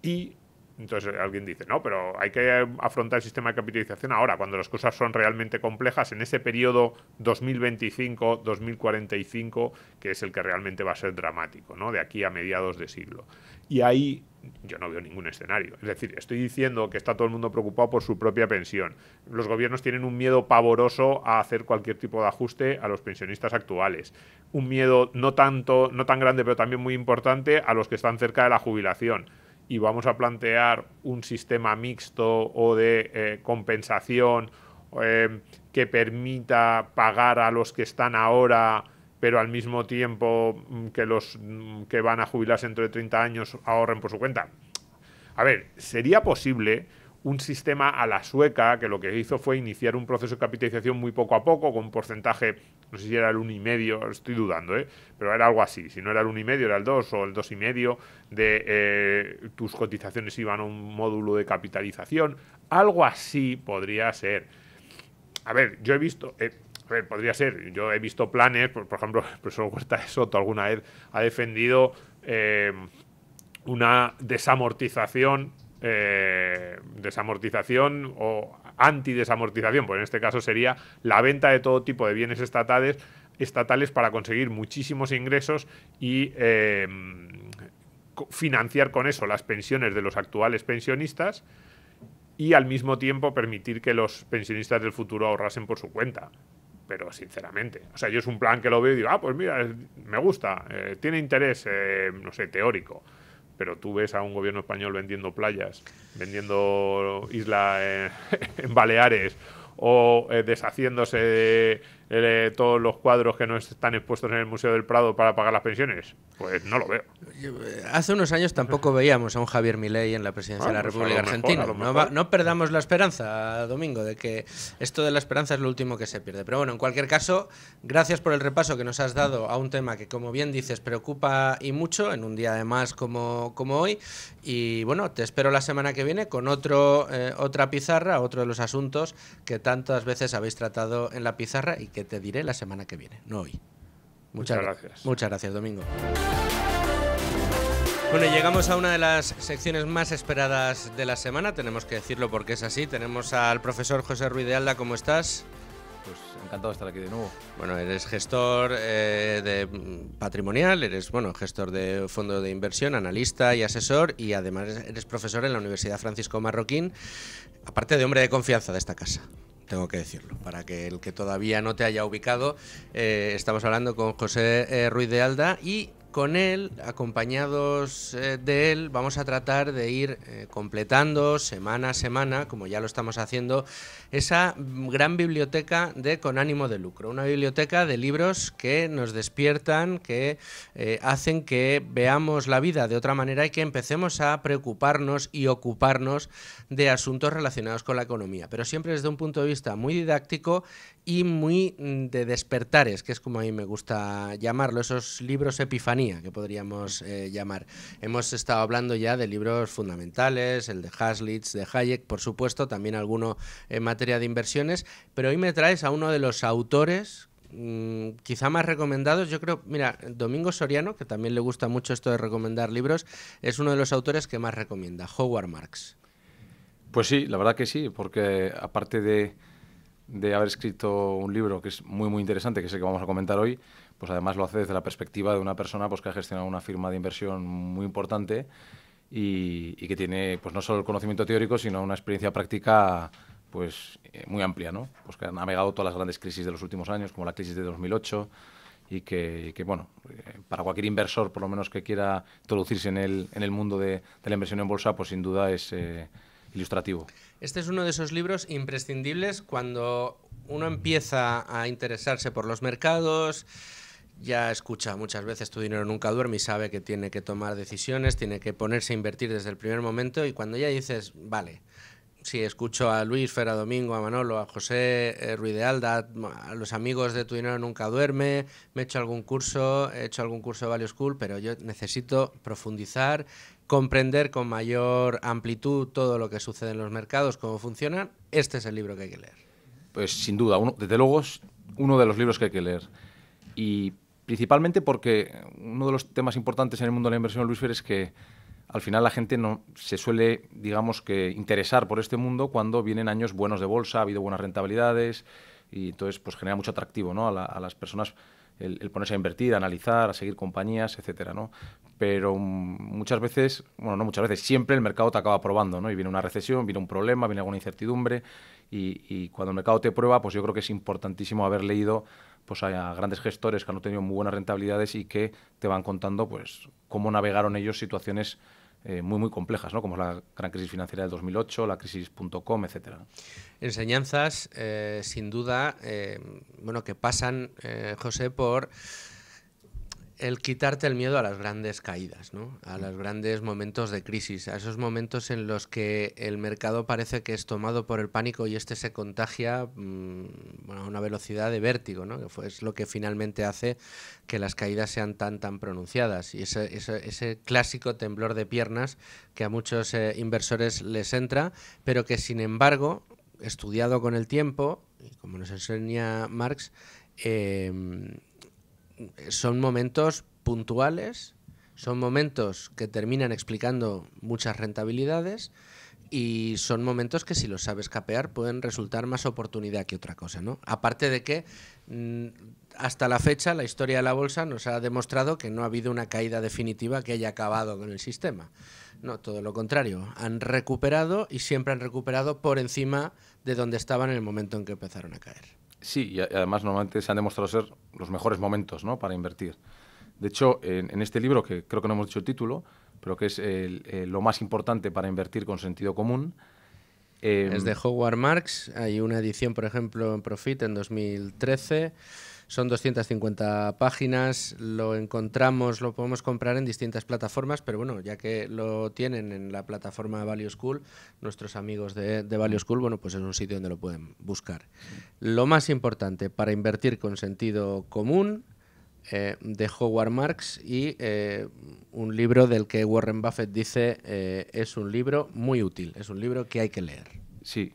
Y entonces alguien dice, no, pero hay que afrontar el sistema de capitalización ahora, cuando las cosas son realmente complejas, en ese periodo 2025-2045, que es el que realmente va a ser dramático, ¿no? De aquí a mediados de siglo. Y ahí yo no veo ningún escenario. Es decir, estoy diciendo que está todo el mundo preocupado por su propia pensión. Los gobiernos tienen un miedo pavoroso a hacer cualquier tipo de ajuste a los pensionistas actuales. Un miedo no tan grande, pero también muy importante a los que están cerca de la jubilación. Y vamos a plantear un sistema mixto o de compensación que permita pagar a los que están ahora, pero al mismo tiempo que los que van a jubilarse dentro de 30 años ahorren por su cuenta. A ver, sería posible un sistema a la sueca, que lo que hizo fue iniciar un proceso de capitalización muy poco a poco, con un porcentaje, no sé si era el 1,5, estoy dudando, pero era algo así. Si no era el 1,5, era el 2 o el 2,5 de tus cotizaciones iban a un módulo de capitalización. Algo así podría ser. A ver, yo he visto... podría ser. Yo he visto planes, por ejemplo, el profesor Huerta de Soto alguna vez ha defendido una desamortización o antidesamortización, pues en este caso sería la venta de todo tipo de bienes estatales para conseguir muchísimos ingresos y financiar con eso las pensiones de los actuales pensionistas y al mismo tiempo permitir que los pensionistas del futuro ahorrasen por su cuenta. Pero sinceramente, o sea, yo es un plan que lo veo y digo, pues mira, me gusta, tiene interés, no sé, teórico. Pero tú ves a un gobierno español vendiendo playas, vendiendo isla en Baleares o deshaciéndose de todos los cuadros que no están expuestos en el Museo del Prado para pagar las pensiones, pues no lo veo. Hace unos años tampoco veíamos a un Javier Milei en la presidencia de la República Argentina. No perdamos la esperanza, Domingo, de que esto de la esperanza es lo último que se pierde. Pero bueno, en cualquier caso, gracias por el repaso que nos has dado a un tema que, como bien dices, preocupa y mucho en un día además como hoy. Y bueno, te espero la semana que viene con otra pizarra, otro de los asuntos que tantas veces habéis tratado en la pizarra y que te diré la semana que viene, no hoy. Muchas gracias. Muchas gracias, Domingo. Bueno, llegamos a una de las secciones más esperadas de la semana, tenemos que decirlo porque es así. Tenemos al profesor José Ruiz de Alda, ¿cómo estás? Pues encantado de estar aquí de nuevo. Bueno, eres gestor de patrimonial, eres gestor de fondo de inversión, analista y asesor, y además eres profesor en la Universidad Francisco Marroquín, aparte de hombre de confianza de esta casa. tengo que decirlo, para que el que todavía no te haya ubicado. Estamos hablando con José Ruiz de Alda y con él, acompañados de él, vamos a tratar de ir completando semana a semana, como ya lo estamos haciendo, esa gran biblioteca de Con ánimo de lucro. Una biblioteca de libros que nos despiertan, que hacen que veamos la vida de otra manera y que empecemos a preocuparnos y ocuparnos de asuntos relacionados con la economía, pero siempre desde un punto de vista muy didáctico y muy de despertares, que es como a mí me gusta llamarlo, esos libros epifanía que podríamos llamar. Hemos estado hablando ya de libros fundamentales, el de Haslitz, de Hayek, por supuesto, también alguno en materia de inversiones, pero hoy me traes a uno de los autores quizá más recomendados. Yo creo, mira, Domingo Soriano, que también le gusta mucho esto de recomendar libros, es uno de los autores que más recomienda, Howard Marks. Pues sí, la verdad que sí, porque aparte de haber escrito un libro que es muy muy interesante, que es el que vamos a comentar hoy, pues además lo hace desde la perspectiva de una persona pues que ha gestionado una firma de inversión muy importante y que tiene pues no solo el conocimiento teórico, sino una experiencia práctica pues muy amplia, ¿no? Pues que ha navegado todas las grandes crisis de los últimos años, como la crisis de 2008, y que bueno, para cualquier inversor, por lo menos que quiera introducirse en el mundo de la inversión en bolsa, pues sin duda es ilustrativo. Este es uno de esos libros imprescindibles cuando uno empieza a interesarse por los mercados. Ya escucha muchas veces Tu dinero nunca duerme y sabe que tiene que tomar decisiones, tiene que ponerse a invertir desde el primer momento, y cuando ya dices, vale, sí, escucho a Luis, Fer, a Domingo, a Manolo, a José Ruiz de Alda, a los amigos de Tu dinero nunca duerme, he hecho algún curso de Value School, pero yo necesito profundizar, comprender con mayor amplitud todo lo que sucede en los mercados, cómo funcionan. Este es el libro que hay que leer. Pues sin duda, desde luego es uno de los libros que hay que leer. Y principalmente porque uno de los temas importantes en el mundo de la inversión, Luis Fer, es que al final la gente no se suele, digamos, que interesar por este mundo cuando vienen años buenos de bolsa, ha habido buenas rentabilidades, y entonces pues genera mucho atractivo, ¿no? a las personas el ponerse a invertir, a analizar, a seguir compañías, etcétera, ¿no? Pero muchas veces, bueno, no muchas veces, siempre el mercado te acaba probando, ¿no? Y viene una recesión, viene un problema, viene alguna incertidumbre, y cuando el mercado te prueba, pues yo creo que es importantísimo haber leído pues a grandes gestores que han obtenido muy buenas rentabilidades y que te van contando pues cómo navegaron ellos situaciones muy muy complejas, ¿no? Como es la gran crisis financiera del 2008, la crisis .com, etcétera. Enseñanzas, sin duda, bueno, que pasan, José, por el quitarte el miedo a las grandes caídas, ¿no? A los grandes momentos de crisis, a esos momentos en los que el mercado parece que es tomado por el pánico y este se contagia bueno, a una velocidad de vértigo, ¿no? Que es lo que finalmente hace que las caídas sean tan pronunciadas, y ese clásico temblor de piernas que a muchos inversores les entra, pero que sin embargo, estudiado con el tiempo, y como nos enseña Marx, son momentos puntuales, son momentos que terminan explicando muchas rentabilidades, y son momentos que si los sabes capear pueden resultar más oportunidad que otra cosa, ¿no? Aparte de que hasta la fecha la historia de la bolsa nos ha demostrado que no ha habido una caída definitiva que haya acabado con el sistema. No, todo lo contrario, han recuperado, y siempre han recuperado por encima de donde estaban en el momento en que empezaron a caer. Sí, y además normalmente se han demostrado ser los mejores momentos, ¿no? Para invertir. De hecho, en este libro, que creo que no hemos dicho el título, pero que es lo más importante para invertir con sentido común. Es de Howard Marks, hay una edición, por ejemplo, en Profit en 2013, son 250 páginas, lo podemos comprar en distintas plataformas, pero bueno, ya que lo tienen en la plataforma Value School, nuestros amigos de Value School, bueno, pues es un sitio donde lo pueden buscar. Lo más importante para invertir con sentido común, de Howard Marks, y un libro del que Warren Buffett dice es un libro muy útil, es un libro que hay que leer. Sí,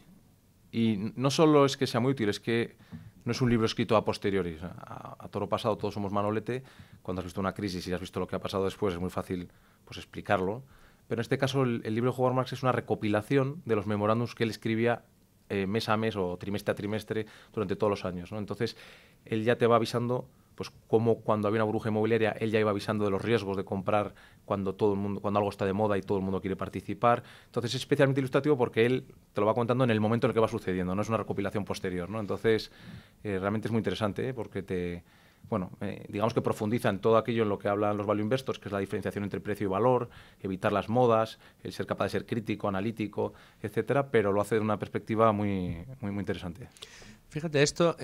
y no solo es que sea muy útil, es que no es un libro escrito a posteriori. A toro pasado todos somos manolete. Cuando has visto una crisis y has visto lo que ha pasado después, es muy fácil pues explicarlo. Pero en este caso el libro de Howard Marks es una recopilación de los memorándums que él escribía mes a mes o trimestre a trimestre durante todos los años, ¿no? Entonces él ya te va avisando pues como cuando había una burbuja inmobiliaria él ya iba avisando de los riesgos de comprar cuando algo está de moda y todo el mundo quiere participar. Entonces es especialmente ilustrativo porque él te lo va contando en el momento en el que va sucediendo, no es una recopilación posterior, ¿no? Entonces realmente es muy interesante porque digamos que profundiza en todo aquello en lo que hablan los value investors, que es la diferenciación entre precio y valor, evitar las modas, el ser capaz de ser crítico, analítico, etcétera, pero lo hace de una perspectiva muy interesante. Fíjate, esto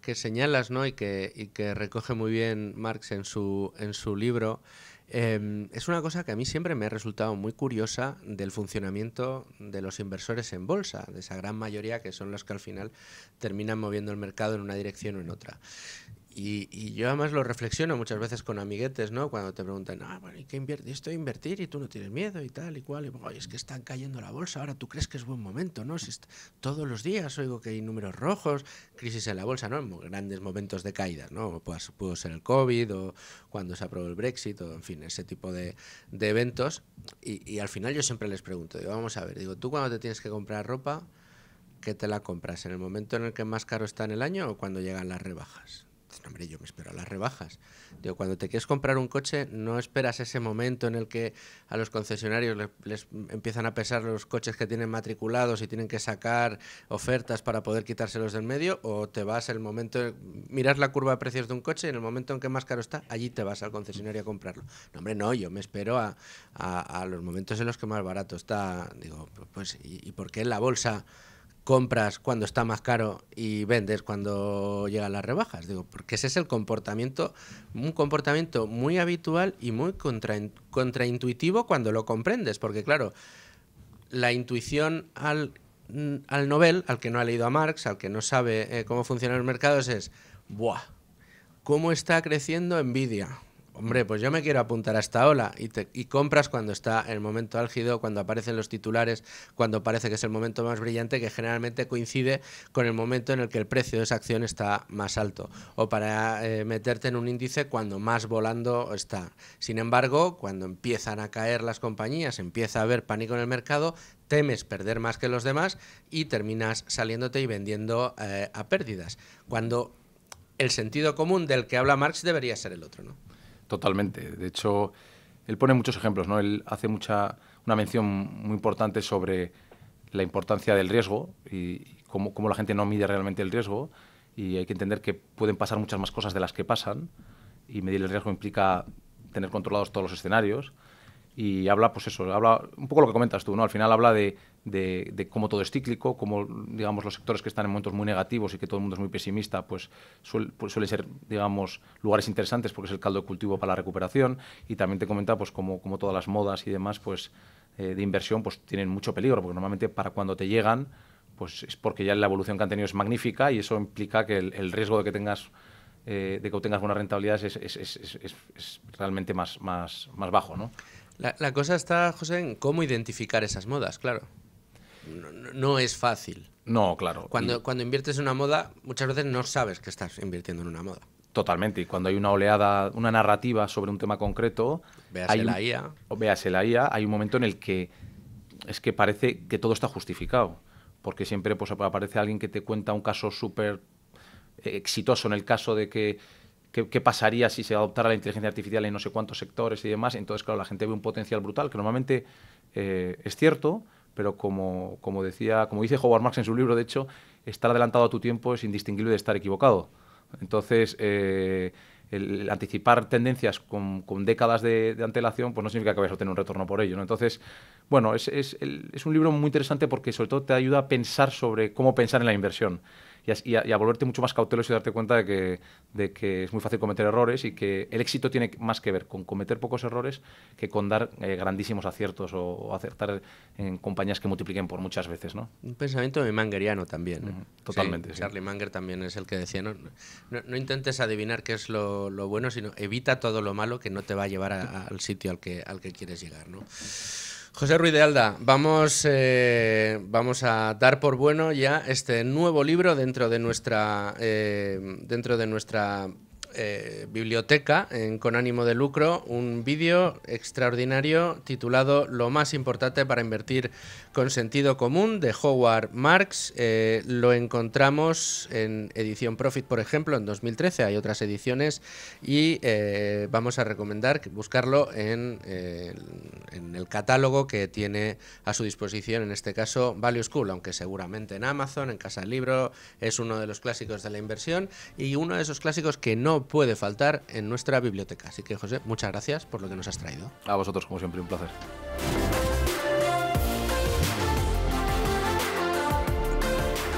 que señalas, ¿no? y que recoge muy bien Marx en su libro, es una cosa que a mí siempre me ha resultado muy curiosa del funcionamiento de los inversores en bolsa, de esa gran mayoría que son los que al final terminan moviendo el mercado en una dirección o en otra. Y yo además lo reflexiono muchas veces con amiguetes, ¿no? Cuando te preguntan, bueno, ¿y qué esto de invertir? Y tú no tienes miedo y tal y cual. Y oye, es que están cayendo la bolsa, ahora tú crees que es buen momento, ¿no? Todos los días oigo que hay números rojos, crisis en la bolsa, ¿no? Grandes momentos de caídas, ¿no? Pudo ser el COVID o cuando se aprobó el Brexit o, en fin, ese tipo de eventos. Y al final yo siempre les pregunto, digo, vamos a ver, tú cuando te tienes que comprar ropa, ¿qué te la compras? ¿En el momento en el que más caro está en el año o cuando llegan las rebajas? No, hombre, yo me espero a las rebajas. Digo, cuando te quieres comprar un coche, no esperas ese momento en el que a los concesionarios les empiezan a pesar los coches que tienen matriculados y tienen que sacar ofertas para poder quitárselos del medio, o te vas el momento, miras la curva de precios de un coche y en el momento en que más caro está, allí te vas al concesionario a comprarlo. No, hombre, no, yo me espero a los momentos en los que más barato está. Digo, pues, ¿y por qué en la bolsa compras cuando está más caro y vendes cuando llegan las rebajas? Digo, porque ese es el comportamiento, un comportamiento muy habitual y muy contraintuitivo cuando lo comprendes, porque claro, la intuición al novel, al que no ha leído a Marx, al que no sabe cómo funcionan los mercados, es ¡buah! ¿Cómo está creciendo Nvidia? Hombre, pues yo me quiero apuntar a esta ola y compras cuando está el momento álgido, cuando aparecen los titulares, cuando parece que es el momento más brillante, que generalmente coincide con el momento en el que el precio de esa acción está más alto, o para meterte en un índice cuando más volando está. Sin embargo, cuando empiezan a caer las compañías, empieza a haber pánico en el mercado, temes perder más que los demás y terminas saliéndote y vendiendo a pérdidas, cuando el sentido común del que habla Marx debería ser el otro, ¿no? Totalmente. De hecho, él pone muchos ejemplos, ¿no? Él hace una mención muy importante sobre la importancia del riesgo y cómo la gente no mide realmente el riesgo, y hay que entender que pueden pasar muchas más cosas de las que pasan, y medir el riesgo implica tener controlados todos los escenarios. Y habla, pues eso, habla un poco lo que comentas tú, ¿no? Al final habla de cómo todo es cíclico, cómo, digamos, los sectores que están en momentos muy negativos y que todo el mundo es muy pesimista, pues suelen ser, digamos, lugares interesantes porque es el caldo de cultivo para la recuperación. Y también te comenta, pues, como todas las modas y demás, pues, de inversión, pues, tienen mucho peligro, porque normalmente para cuando te llegan, pues, es porque ya la evolución que han tenido es magnífica, y eso implica que el riesgo de que obtengas buenas rentabilidades es realmente más bajo, ¿no? La cosa está, José, en cómo identificar esas modas, claro. No es fácil. No, claro. Cuando inviertes en una moda, muchas veces no sabes que estás invirtiendo en una moda. Totalmente. Y cuando hay una oleada, una narrativa sobre un tema concreto... Véase la IA. Véase la IA, hay un momento en el que es que parece que todo está justificado. Porque siempre pues, aparece alguien que te cuenta un caso súper exitoso en el caso de que qué pasaría si se adoptara la inteligencia artificial en no sé cuántos sectores y demás. Entonces, claro, la gente ve un potencial brutal, que normalmente es cierto, pero como dice Howard Marks en su libro, de hecho, estar adelantado a tu tiempo es indistinguible de estar equivocado. Entonces, el anticipar tendencias con décadas de antelación, pues no significa que vayas a obtener un retorno por ello, ¿no? Entonces, bueno, es un libro muy interesante porque sobre todo te ayuda a pensar sobre cómo pensar en la inversión y a volverte mucho más cauteloso y darte cuenta de que es muy fácil cometer errores, y que el éxito tiene más que ver con cometer pocos errores que con dar grandísimos aciertos o acertar en compañías que multipliquen por muchas veces, ¿no? Un pensamiento muy mangeriano también. Totalmente. Sí. Charlie Munger también es el que decía, no intentes adivinar qué es lo bueno, sino evita todo lo malo que no te va a llevar al sitio al que quieres llegar, ¿no? José Ruiz de Alda, vamos a dar por bueno ya este nuevo libro dentro de nuestra biblioteca con ánimo de lucro, un vídeo extraordinario titulado Lo más importante para invertir con sentido común, de Howard Marks. Lo encontramos en edición Profit, por ejemplo, en 2013. Hay otras ediciones y vamos a recomendar buscarlo en el catálogo que tiene a su disposición, en este caso Value School, aunque seguramente en Amazon, en Casa del Libro. Es uno de los clásicos de la inversión y uno de esos clásicos que no puede faltar en nuestra biblioteca. Así que, José, muchas gracias por lo que nos has traído. A vosotros, como siempre, un placer.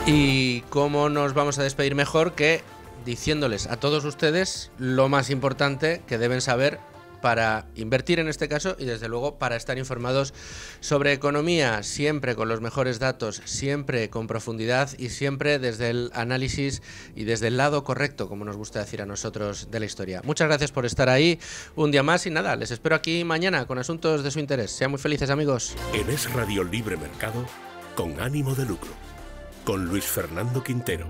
Y cómo nos vamos a despedir mejor que diciéndoles a todos ustedes lo más importante que deben saber para invertir en este caso y desde luego para estar informados sobre economía, siempre con los mejores datos, siempre con profundidad y siempre desde el análisis y desde el lado correcto, como nos gusta decir a nosotros, de la historia. Muchas gracias por estar ahí un día más y nada, les espero aquí mañana con asuntos de su interés. Sean muy felices, amigos. En Es Radio Libre Mercado, con ánimo de lucro, con Luis Fernando Quintero.